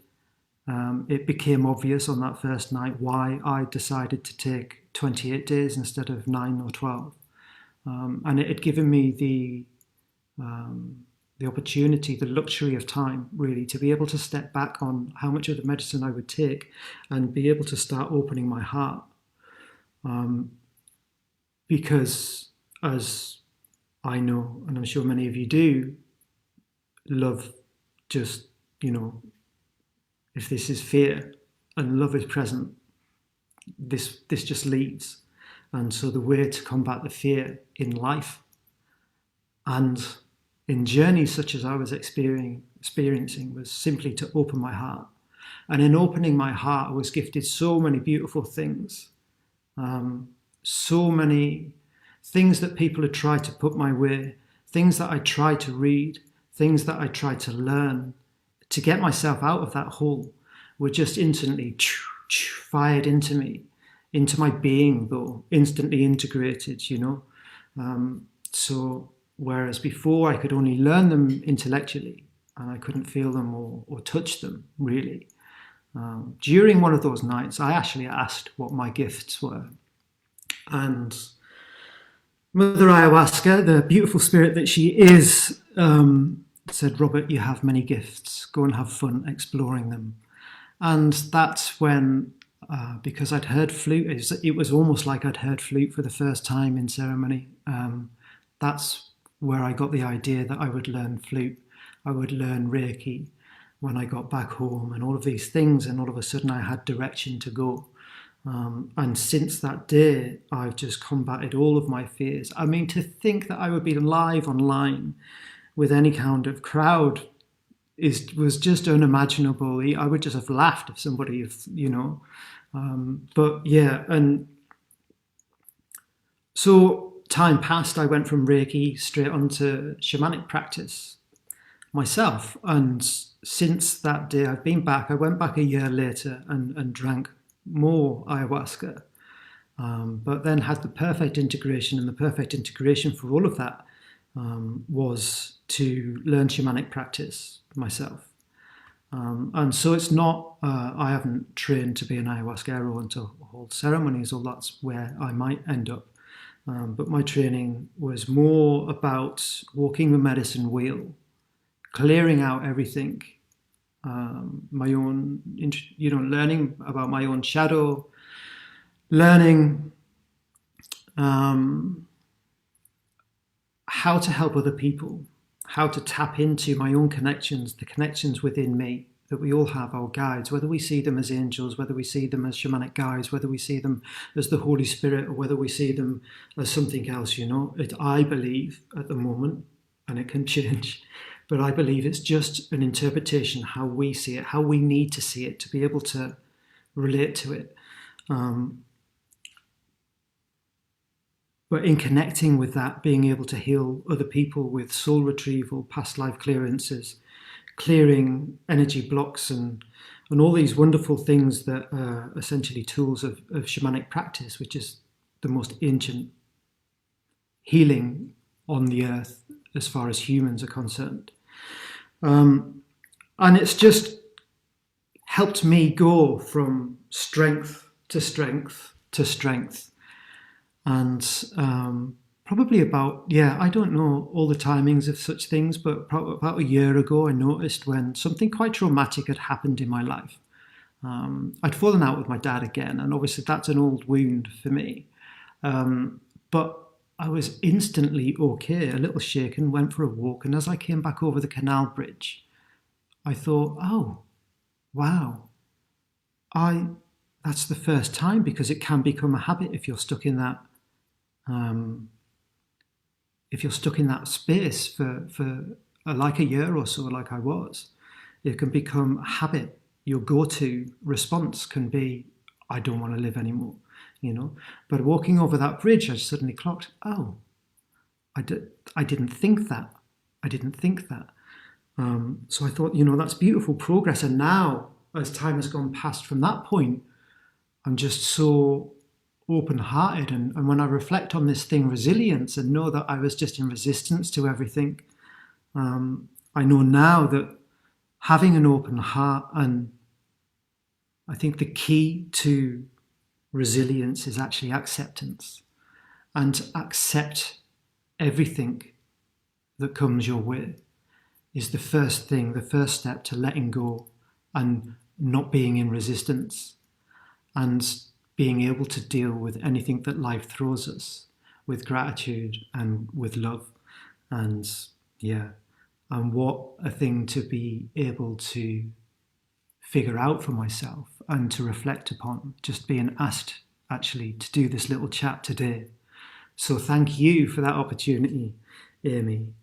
It became obvious on that first night why I decided to take 28 days instead of 9 or 12. And it had given me the opportunity, the luxury of time, really, to be able to step back on how much of the medicine I would take and be able to start opening my heart. Because, as I know, and I'm sure many of you do, love just, if this is fear and love is present, this just leads. And so the way to combat the fear in life and in journeys such as I was experiencing was simply to open my heart. And in opening my heart, I was gifted so many beautiful things, so many things that people had tried to put my way, things that I tried to read, things that I tried to learn to get myself out of that hole, were just instantly fired into me, into my being, though, instantly integrated, So whereas before I could only learn them intellectually and I couldn't feel them or touch them, really. During one of those nights, I actually asked what my gifts were. And Mother Ayahuasca, the beautiful spirit that she is, said, "Robert, you have many gifts. Go and have fun exploring them." And that's when, because I'd heard flute, it was almost like I'd heard flute for the first time in ceremony. That's where I got the idea that I would learn flute. I would learn Reiki when I got back home and all of these things. And all of a sudden I had direction to go. And since that day, I've just combated all of my fears. I mean, to think that I would be live online with any kind of crowd was just unimaginable. I would just have laughed if somebody, but yeah, and so time passed. I went from Reiki straight onto shamanic practice myself, and since that day, I've been back. I went back a year later and drank more ayahuasca, but then had the perfect integration, and the perfect integration for all of that was to learn shamanic practice myself. And so it's not, I haven't trained to be an ayahuasquero and to hold ceremonies, or that's where I might end up. But my training was more about walking the medicine wheel, clearing out everything, my own, learning about my own shadow, learning how to help other people, how to tap into my own connections, the connections within me that we all have, our guides, whether we see them as angels, whether we see them as shamanic guides, whether we see them as the Holy Spirit, or whether we see them as something else, I believe at the moment, and it can change, but I believe it's just an interpretation, how we see it, how we need to see it to be able to relate to it. But in connecting with that, being able to heal other people with soul retrieval, past life clearances, clearing energy blocks, and all these wonderful things that are essentially tools of shamanic practice, which is the most ancient healing on the earth as far as humans are concerned. And it's just helped me go from strength to strength to strength. And probably about, I don't know all the timings of such things, but about a year ago, I noticed when something quite traumatic had happened in my life. I'd fallen out with my dad again, and obviously that's an old wound for me. But I was instantly okay, a little shaken, went for a walk, and as I came back over the canal bridge, I thought, oh, wow, that's the first time, because it can become a habit if you're stuck in that space for like a year or so, like I was. It can become a habit. Your go-to response can be, I don't want to live anymore, But walking over that bridge, I suddenly clocked, oh, I didn't think that. I didn't think that. So I thought, that's beautiful progress. And now, as time has gone past from that point, I'm just so open-hearted, and when I reflect on this thing, resilience, and know that I was just in resistance to everything, I know now that having an open heart, and I think the key to resilience is actually acceptance, and to accept everything that comes your way is the first step to letting go and not being in resistance, and being able to deal with anything that life throws us with gratitude and with love. And and what a thing to be able to figure out for myself and to reflect upon, just being asked actually to do this little chat today. So thank you for that opportunity, Amy.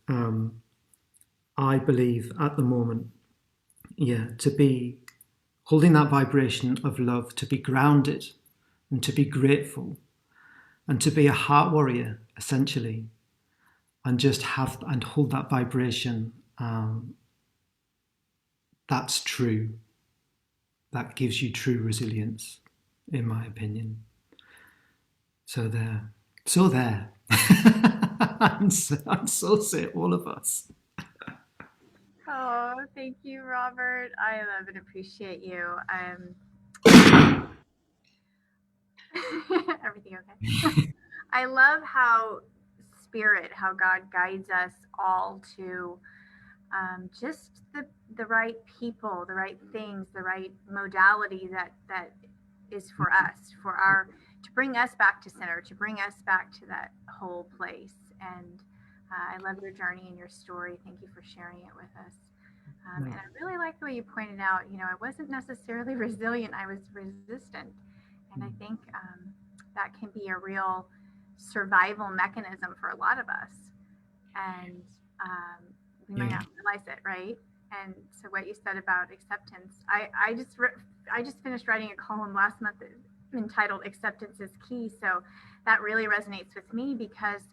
I believe at the moment, to be holding that vibration of love, to be grounded and to be grateful and to be a heart warrior, essentially, and just have and hold that vibration. That's true. That gives you true resilience, in my opinion. So there. So there. and so say all of us. Oh, thank you, Robert. I love and appreciate you. Everything okay? I love how how God guides us all to just the right people, the right things, the right modality that is for us, to bring us back to center, to bring us back to that whole place. And I love your journey and your story. Thank you for sharing it with us. And I really like the way you pointed out, I wasn't necessarily resilient, I was resistant. And I think that can be a real survival mechanism for a lot of us. And we might Yeah. not realize it, right? And so what you said about acceptance, I just finished writing a column last month entitled "Acceptance is Key." So that really resonates with me because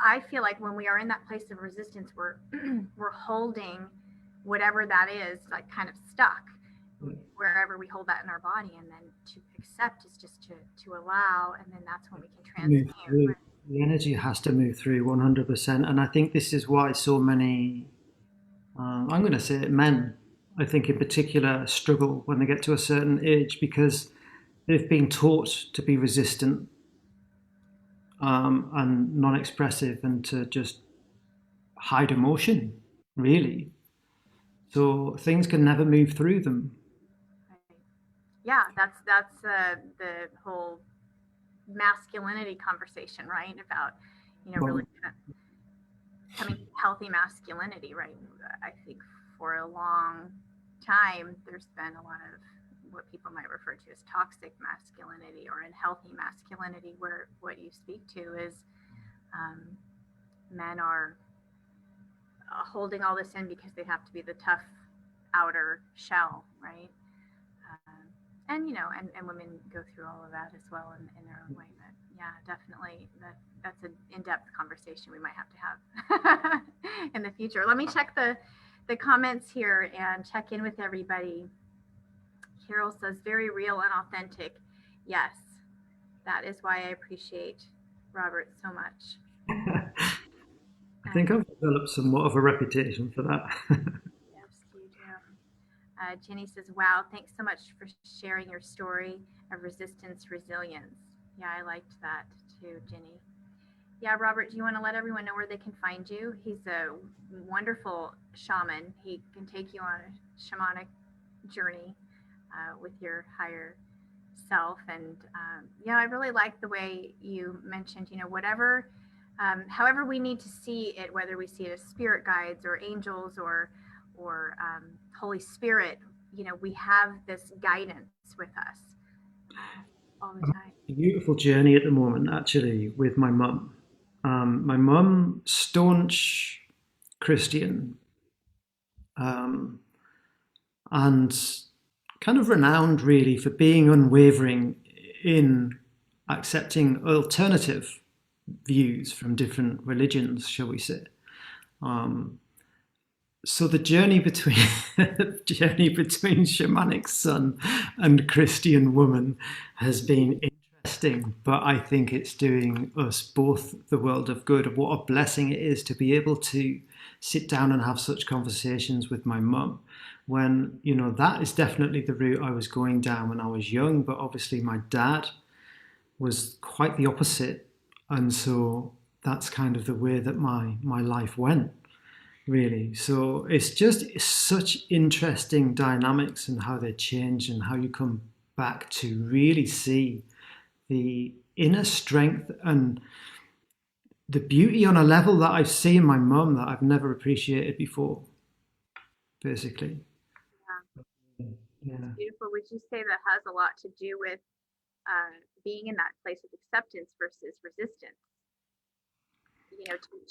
I feel like when we are in that place of resistance, we're holding whatever that is, like kind of stuck wherever we hold that in our body, and then to accept is just to allow, and then that's when we can Move transmute. through. The energy has to move through 100%. And I think this is why so many, I'm going to say it, men, I think in particular, struggle when they get to a certain age because they've been taught to be resistant and non expressive and to just hide emotion, really. So things can never move through them. Right. Yeah, that's the whole masculinity conversation, right? About really Well, kind of coming to healthy masculinity, right? I think for a long time there's been a lot of what people might refer to as toxic masculinity or unhealthy masculinity, where what you speak to is um, men are holding all this in because they have to be the tough outer shell, right? And and women go through all of that as well in their own way. But yeah, definitely that's an in-depth conversation we might have to have in the future. Let me check the comments here and check in with everybody. Carol says very real and authentic. Yes, that is why I appreciate Robert so much. I think I've developed somewhat of a reputation for that. Yes, you do. Jenny says, wow, thanks so much for sharing your story of resistance resilience. Yeah, I liked that too, Jenny. Yeah, Robert, do you want to let everyone know where they can find you? He's a wonderful shaman. He can take you on a shamanic journey with your higher self. And yeah, I really like the way you mentioned, whatever, however we need to see it, whether we see it as spirit guides or angels or Holy Spirit, we have this guidance with us all the time. A beautiful journey at the moment, actually, with my mum. My mum, staunch Christian, um, and kind of renowned really for being unwavering in accepting alternative views from different religions, shall we say. So the journey between shamanic son and Christian woman has been interesting, but I think it's doing us both the world of good. What a blessing it is to be able to sit down and have such conversations with my mum when, that is definitely the route I was going down when I was young, but obviously my dad was quite the opposite. And so that's kind of the way that my life went, really. So it's such interesting dynamics and how they change and how you come back to really see the inner strength and the beauty on a level that I've seen my mum that I've never appreciated before, basically. Yeah, Yeah. it's beautiful. Would you say that has a lot to do with being in that place of acceptance versus resistance?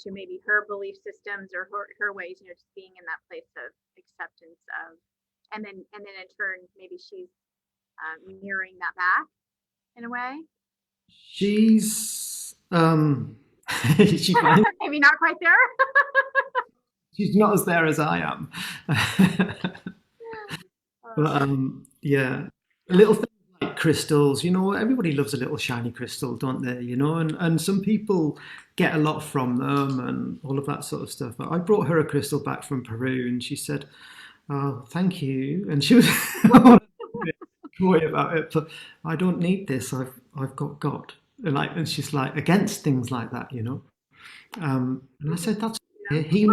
To maybe her belief systems or her ways, just being in that place of acceptance of, and then in turn, maybe she's mirroring that back in a way. She's she finds Maybe not quite there. she's not as there as I am. But yeah, little things like crystals. Everybody loves a little shiny crystal, don't they? And some people get a lot from them and all of that sort of stuff. But I brought her a crystal back from Peru, and she said, "Oh, thank you." And she was coy about it, but I don't need this. I've got God. And she's like against things like that. And I said, "That's okay. He,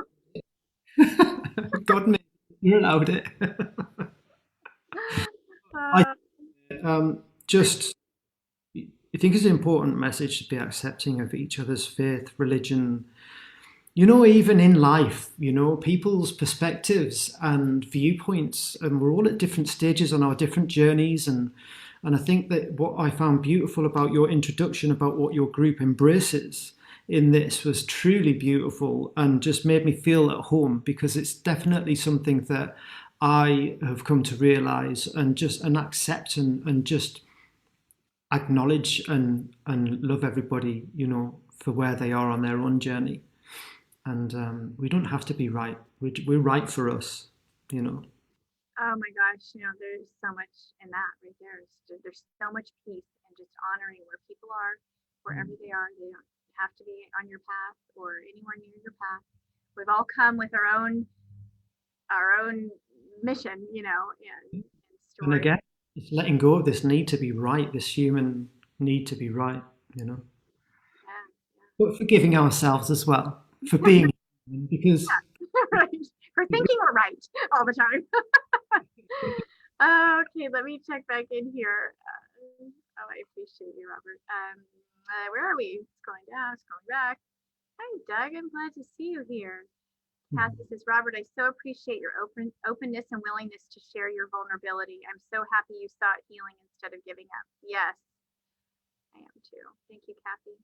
God made it. He allowed it." I just I think it's an important message to be accepting of each other's faith, religion, even in life, people's perspectives and viewpoints, and we're all at different stages on our different journeys. And I think that what I found beautiful about your introduction about what your group embraces in this was truly beautiful and just made me feel at home, because it's definitely something that I have come to realize and accept and just acknowledge and love everybody, for where they are on their own journey. And we don't have to be right. We're right for us, Oh my gosh, there's so much in that right there. There's so much peace and just honoring where people are, wherever they are. They don't have to be on your path or anywhere near your path. We've all come with our own mission, and And story. again, it's letting go of this need to be right, this human need to be right. Yeah, But forgiving ourselves as well for being human, because yeah. Right. For thinking we're right all the time. Okay, let me check back in here. Oh, I appreciate you, Robert. Where are we? Scrolling down, scrolling back. Hi, Doug. I'm glad to see you here. Kathy says, Robert, I so appreciate your openness and willingness to share your vulnerability. I'm so happy you sought healing instead of giving up. Yes, I am too. Thank you, Kathy.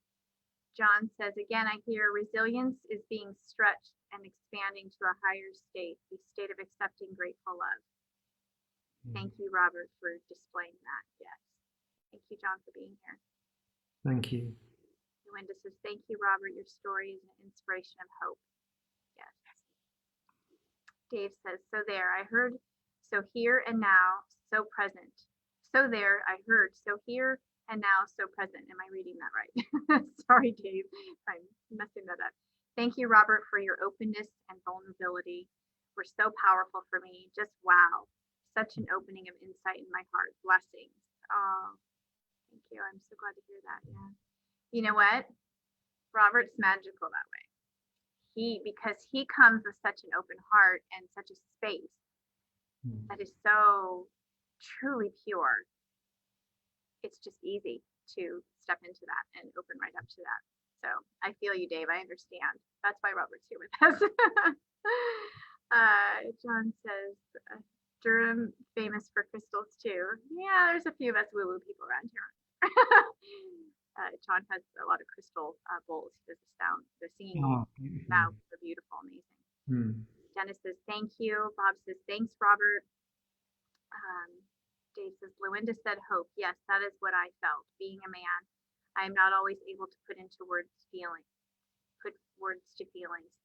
John says, again, I hear resilience is being stretched and expanding to a higher state, the state of accepting grateful love. Thank you, Robert, for displaying that. Yes. Thank you, John, for being here. thank you. Linda says, thank you, Robert. Your story is an inspiration of hope. Yes. Dave says, so there, I heard, so here and now, so present. So there, I heard, so here and now, so present. Am I reading that right? Sorry, Dave, if I'm messing that up. Thank you, Robert, for your openness and vulnerability. Were so powerful for me. Just wow. Such an opening of insight in my heart. Blessings. Oh, thank you. I'm so glad to hear that. Yeah. You know what? Robert's magical that way. Because he comes with such an open heart and such a space that is so truly pure. It's just easy to step into that and open right up to that. So I feel you, Dave. I understand. That's why Robert's here with us. John says, Durham famous for crystals too. Yeah, there's a few of us woo-woo people around here. John has a lot of crystal bowls. He does the singing mouths are beautiful, amazing. Dennis says, thank you. Bob says, thanks, Robert. Dave says, Luinda said hope. Yes, that is what I felt. Being a man, I am not always able to put words to feelings.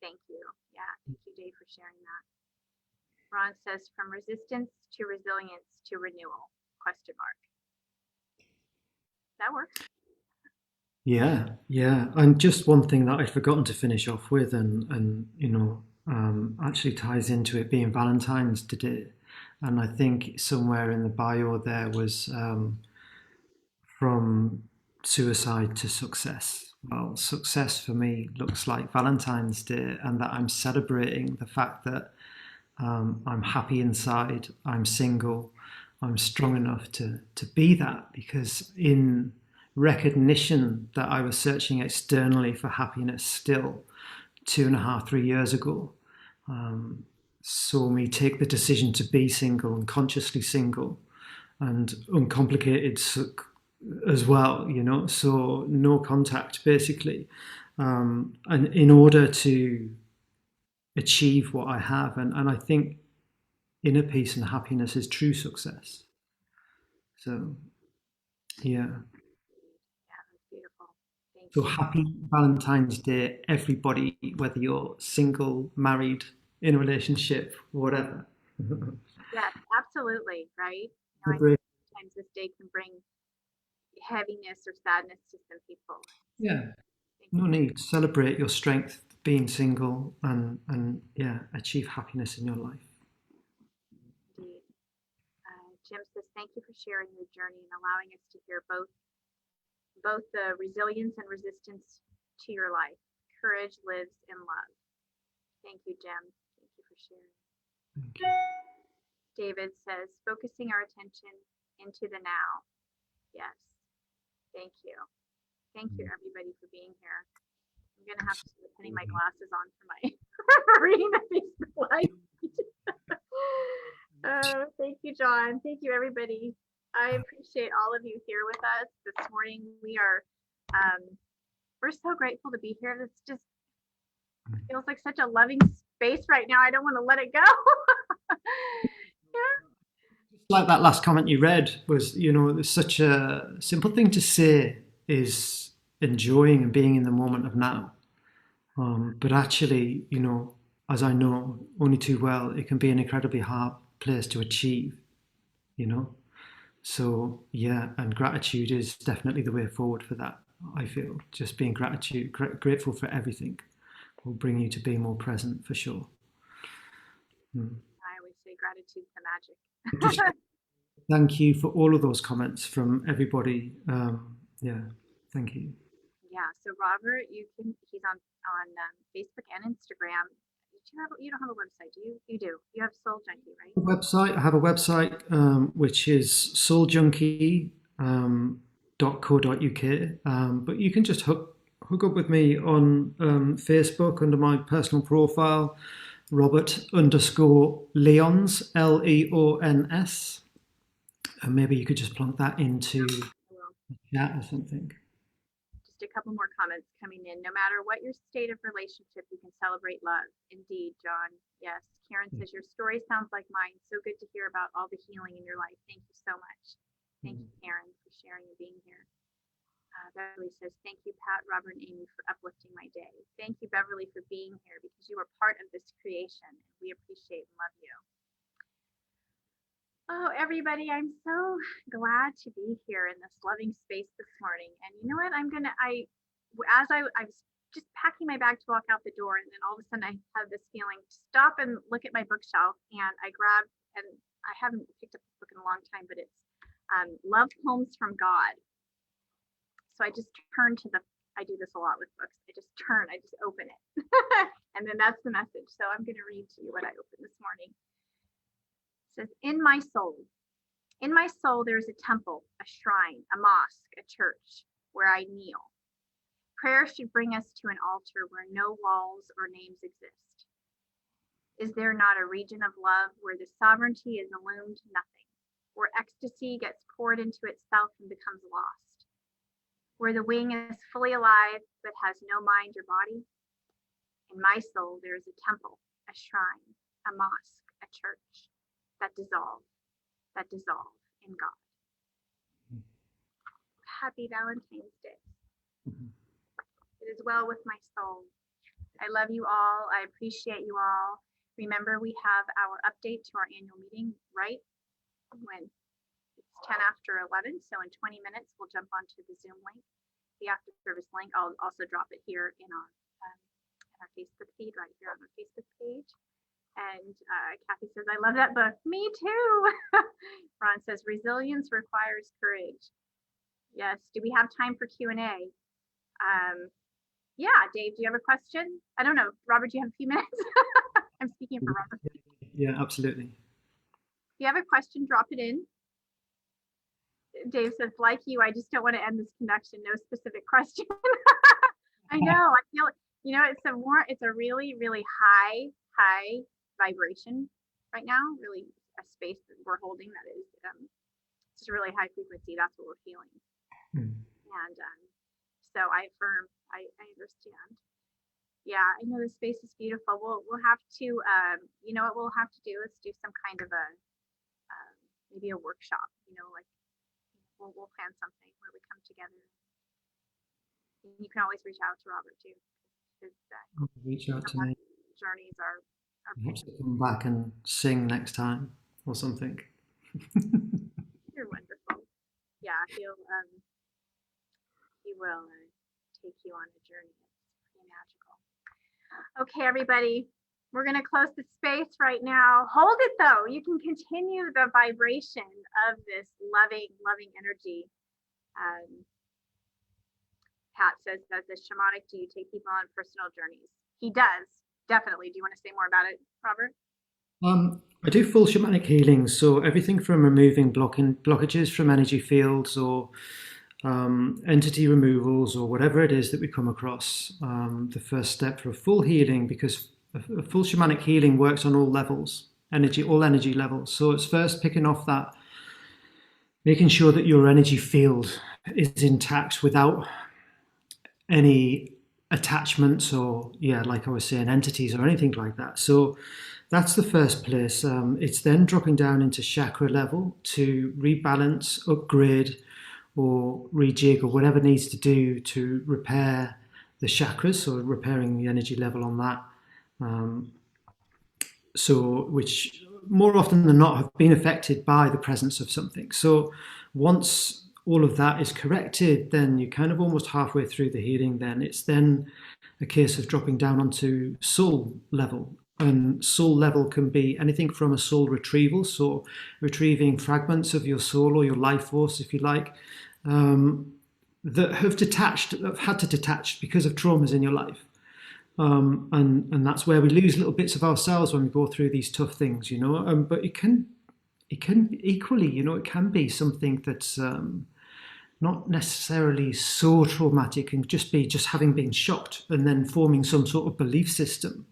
Thank you. Yeah, thank you, Dave, for sharing that. Ron says, from resistance to resilience to renewal, question mark. That works. Yeah. And just one thing that I'd forgotten to finish off with, and actually ties into it being Valentine's today. And I think somewhere in the bio there was from suicide to success. Well, success for me looks like Valentine's Day, and that I'm celebrating the fact that I'm happy inside, I'm single, I'm strong enough to be that, because in recognition that I was searching externally for happiness still 2.5, 3 years ago, saw me take the decision to be single and consciously single and uncomplicated as well, so no contact basically. And in order to achieve what I have, and I think inner peace and happiness is true success. So, yeah. Yeah, that's beautiful. Thank So you. happy Valentine's Day, everybody, whether you're single, married, in a relationship, whatever. Yes, absolutely. Right. I Celebrate. think sometimes this day can bring heaviness or sadness to some people. Yeah, Thank no you. need. Celebrate your strength, being single, and yeah, achieve happiness in your life. Indeed. Jim says, thank you for sharing your journey and allowing us to hear both the resilience and resistance to your life. Courage lives in love. Thank you, Jim. Thank you for sharing. Thank you. David says, focusing our attention into the now. Yes. Thank you. Thank you, everybody, for being here. going to have to start putting my glasses on for my for reading the Facebook Live. Thank you, John. Thank you, everybody. I appreciate all of you here with us this morning. We're so grateful to be here. This just feels like such a loving space right now. I don't want to let it go. Like that last comment you read was, there's such a simple thing to say is enjoying and being in the moment of now. But actually, as I know only too well, it can be an incredibly hard place to achieve, So yeah, and gratitude is definitely the way forward for that. I feel just being grateful for everything will bring you to be more present for sure. I always say gratitude's the magic. Thank you for all of those comments from everybody. Thank you. Yeah, so Robert, he's on Facebook and Instagram. You don't have a website, do you? You do. You have Soul Junkie, right? I have a website which is souljunkie.co.uk. But you can just hook up with me on Facebook under my personal profile, Robert_Leons, Leons. And maybe you could just plunk that into the chat or something. Just a couple more comments coming in. No matter what your state of relationship, you can celebrate love. Indeed, John. Yes. Karen says, your story sounds like mine. So good to hear about all the healing in your life. Thank you so much. Thank you, Karen, for sharing and being here. Beverly says, thank you, Pat, Robert, and Amy, for uplifting my day. Thank you, Beverly, for being here because you are part of this creation. We appreciate and love you. Oh, everybody, I'm so glad to be here in this loving space this morning. And you know what? I was just packing my bag to walk out the door, and then all of a sudden I have this feeling to stop and look at my bookshelf, and I grabbed, and I haven't picked up this book in a long time, but it's Love Poems from God. So I just turn to I do this a lot with books. I just open it. And then that's the message. So I'm going to read to you what I opened this morning. Says, in my soul there is a temple, a shrine, a mosque, a church where I kneel. Prayer should bring us to an altar where no walls or names exist. Is there not a region of love where the sovereignty is illumined nothing, where ecstasy gets poured into itself and becomes lost, where the wing is fully alive but has no mind or body? In my soul there is a temple, a shrine, a mosque, a church that dissolve in God. Happy Valentine's Day. It is well with my soul. I love you all. I appreciate you all. Remember, we have our update to our annual meeting right when it's 10 after 11. So in 20 minutes, we'll jump onto the Zoom link, the after service link. I'll also drop it here in our Facebook feed right here on our Facebook page. And Kathy says, I love that book. Me too. Ron says, resilience requires courage. Yes. Do we have time for Q&A? Yeah, Dave, do you have a question? I don't know. Robert, do you have a few minutes? I'm speaking for Robert. Yeah, absolutely. If you have a question, drop it in. Dave says, like you, I just don't want to end this connection. No specific question. I know. I feel, it's a really, really high vibration right now, really a space that we're holding that is just a really high frequency. That's what we're feeling. And so I affirm, I understand. Yeah, I know the space is beautiful. We'll have to, what we'll have to do is do some kind of maybe a workshop, like we'll plan something where we come together. You can always reach out to Robert too. Reach out to me. Journeys are Perhaps come back and sing next time or something. You're wonderful. Yeah, he will take you on a journey. It's pretty magical. Okay, everybody, we're going to close the space right now. Hold it though. You can continue the vibration of this loving energy. Pat says, as a shamanic, do you take people on personal journeys? He does. Definitely. Do you want to say more about it, Robert? I do full shamanic healing, so everything from removing blockages from energy fields or entity removals or whatever it is that we come across, the first step for a full healing, because a full shamanic healing works on all levels, all energy levels. So it's first picking off that, making sure that your energy field is intact without any attachments or, yeah, like I was saying, entities or anything like that. So that's the first place. It's then dropping down into chakra level to rebalance, upgrade, or rejig, or whatever needs to do to repair the chakras, so repairing the energy level on that. Which more often than not have been affected by the presence of something. So once all of that is corrected, then you're kind of almost halfway through the healing. Then it's then a case of dropping down onto soul level. And soul level can be anything from a soul retrieval, so retrieving fragments of your soul or your life force, if you like, that have had to detach because of traumas in your life. And that's where we lose little bits of ourselves when we go through these tough things, you know. But it can equally, you know, it can be something that's not necessarily so traumatic, and just be just having been shocked and then forming some sort of belief system,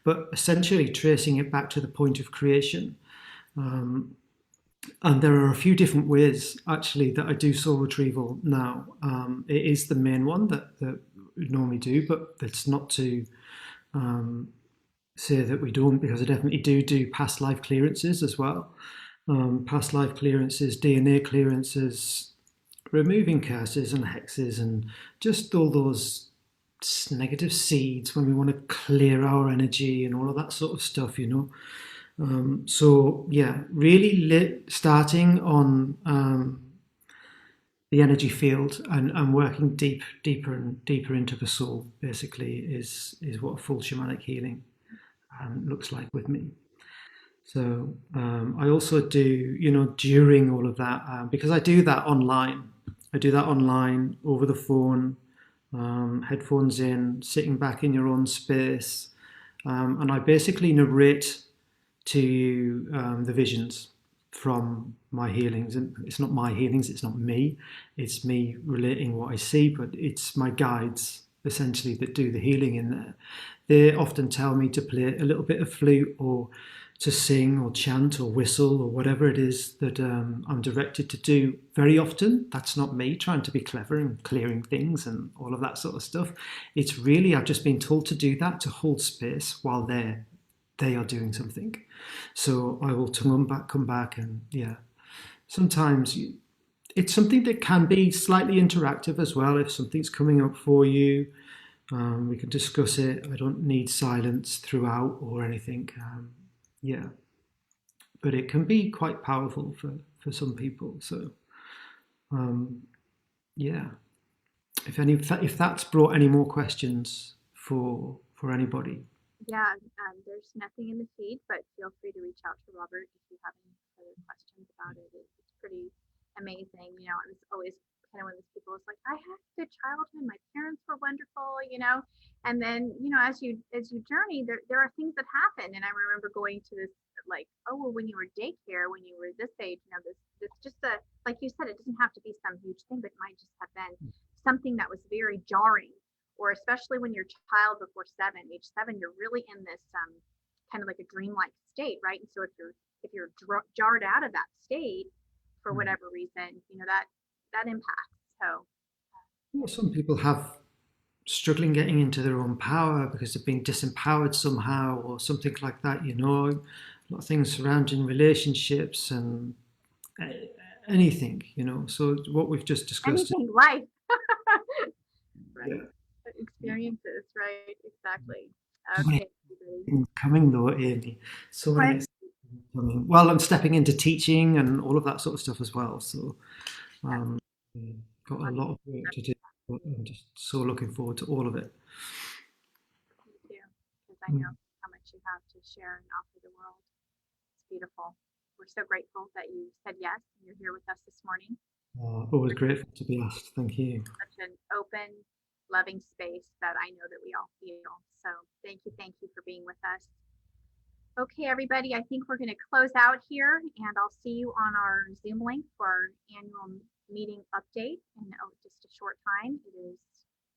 but essentially tracing it back to the point of creation. And there are a few different ways actually that I do soul retrieval now. It is the main one that we normally do, but it's not to say that we don't, because I definitely do past life clearances as well. Past life clearances, DNA clearances, removing curses and hexes and just all those negative seeds when we want to clear our energy and all of that sort of stuff, you know. So yeah, really starting on the energy field and working deeper and deeper into the soul, basically, is what full shamanic healing looks like with me. So I also do, you know, during all of that, because I do that online. I do that online over the phone, headphones in, sitting back in your own space, and I basically narrate to you the visions from my healings. And it's not my healings, it's not me, it's me relating what I see, but it's my guides essentially that do the healing in there. They often tell me to play a little bit of flute or to sing or chant or whistle or whatever it is that I'm directed to do. Very often that's not me trying to be clever and clearing things and all of that sort of stuff. It's really, I've just been told to do that, to hold space while they are doing something. So I will come back, and yeah, sometimes it's something that can be slightly interactive as well. If something's coming up for you, we can discuss it. I don't need silence throughout or anything. Yeah, but it can be quite powerful for some people. So yeah, if that's brought any more questions for anybody. Yeah, there's nothing in the feed, but feel free to reach out to Robert if you have any further questions about it. It's pretty amazing. You know, I was always kind of one of those people who's like, I had a good childhood, my parents were wonderful, you know. And then, you know, as you journey, there are things that happen. And I remember going to this, like, oh well, when you were daycare, when you were this age, you know, this just like you said, it doesn't have to be some huge thing, but it might just have been something that was very jarring. Or especially when you're a child before age 7, you're really in this kind of like a dreamlike state, right? And so if you're jarred out of that state for whatever reason, you know, that impacts. So Well, some people have struggling getting into their own power because they've been disempowered somehow or something like that, you know. A lot of things surrounding relationships and anything, you know. So what we've just discussed. anything, life, right? Yeah. Experiences, right? Exactly. So many Okay. things coming though, Amy. So many What? things coming. Well, I'm stepping into teaching and all of that sort of stuff as well. So um, got a lot of work to do. But I'm just so looking forward to all of it. Me too, because I know how much you have to share and offer the world. It's beautiful. We're so grateful that you said yes and you're here with us this morning. Always grateful to be asked. Thank you. Such an open, loving space that I know that we all feel. So thank you for being with us. Okay, everybody, I think we're going to close out here, and I'll see you on our Zoom link for our annual meeting update in just a short time. It is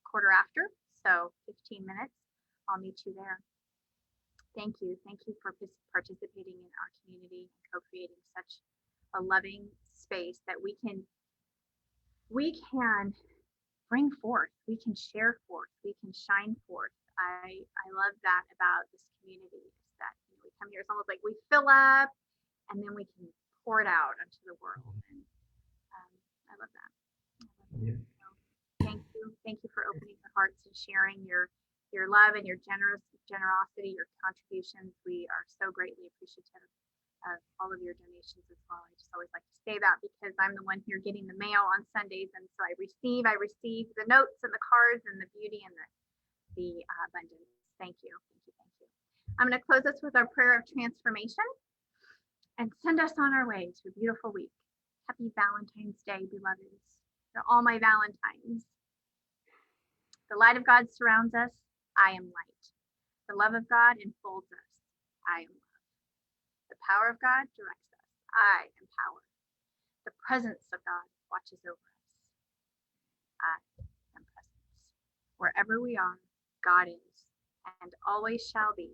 quarter after, so 15 minutes. I'll meet you there. Thank you. Thank you for participating in our community and co-creating such a loving space that we can bring forth, we can share forth, we can shine forth. I love that about this community, is that we come here, it's almost like we fill up and then we can pour it out onto the world. And I love that. Yeah. So, thank you for opening your hearts and sharing your love and your generosity, your contributions. We are so greatly appreciative of all of your donations as well. I just always like to say that because I'm the one here getting the mail on Sundays, and so I receive the notes and the cards and the beauty and the abundance. Thank you. I'm going to close us with our prayer of transformation and send us on our way to a beautiful week. Happy Valentine's Day, beloveds. To all my Valentines. The light of God surrounds us. I am light. The love of God enfolds us. I am love. The power of God directs us. I am power. The presence of God watches over us. I am presence. Wherever we are, God is and always shall be,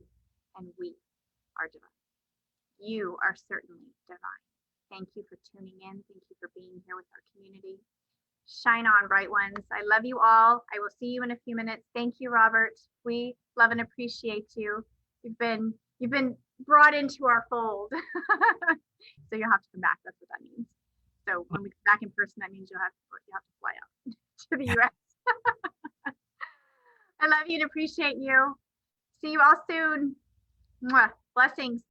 and we are divine. You are certainly divine. Thank you for tuning in. Thank you for being here with our community. Shine on, bright ones. I love you all. I will see you in a few minutes. Thank you, Robert. We love and appreciate you. You've been brought into our fold. So you'll have to come back. That's what that means. So when we come back in person, that means you'll have to fly out to the US. I love you and appreciate you. See you all soon. Mwah. Blessings.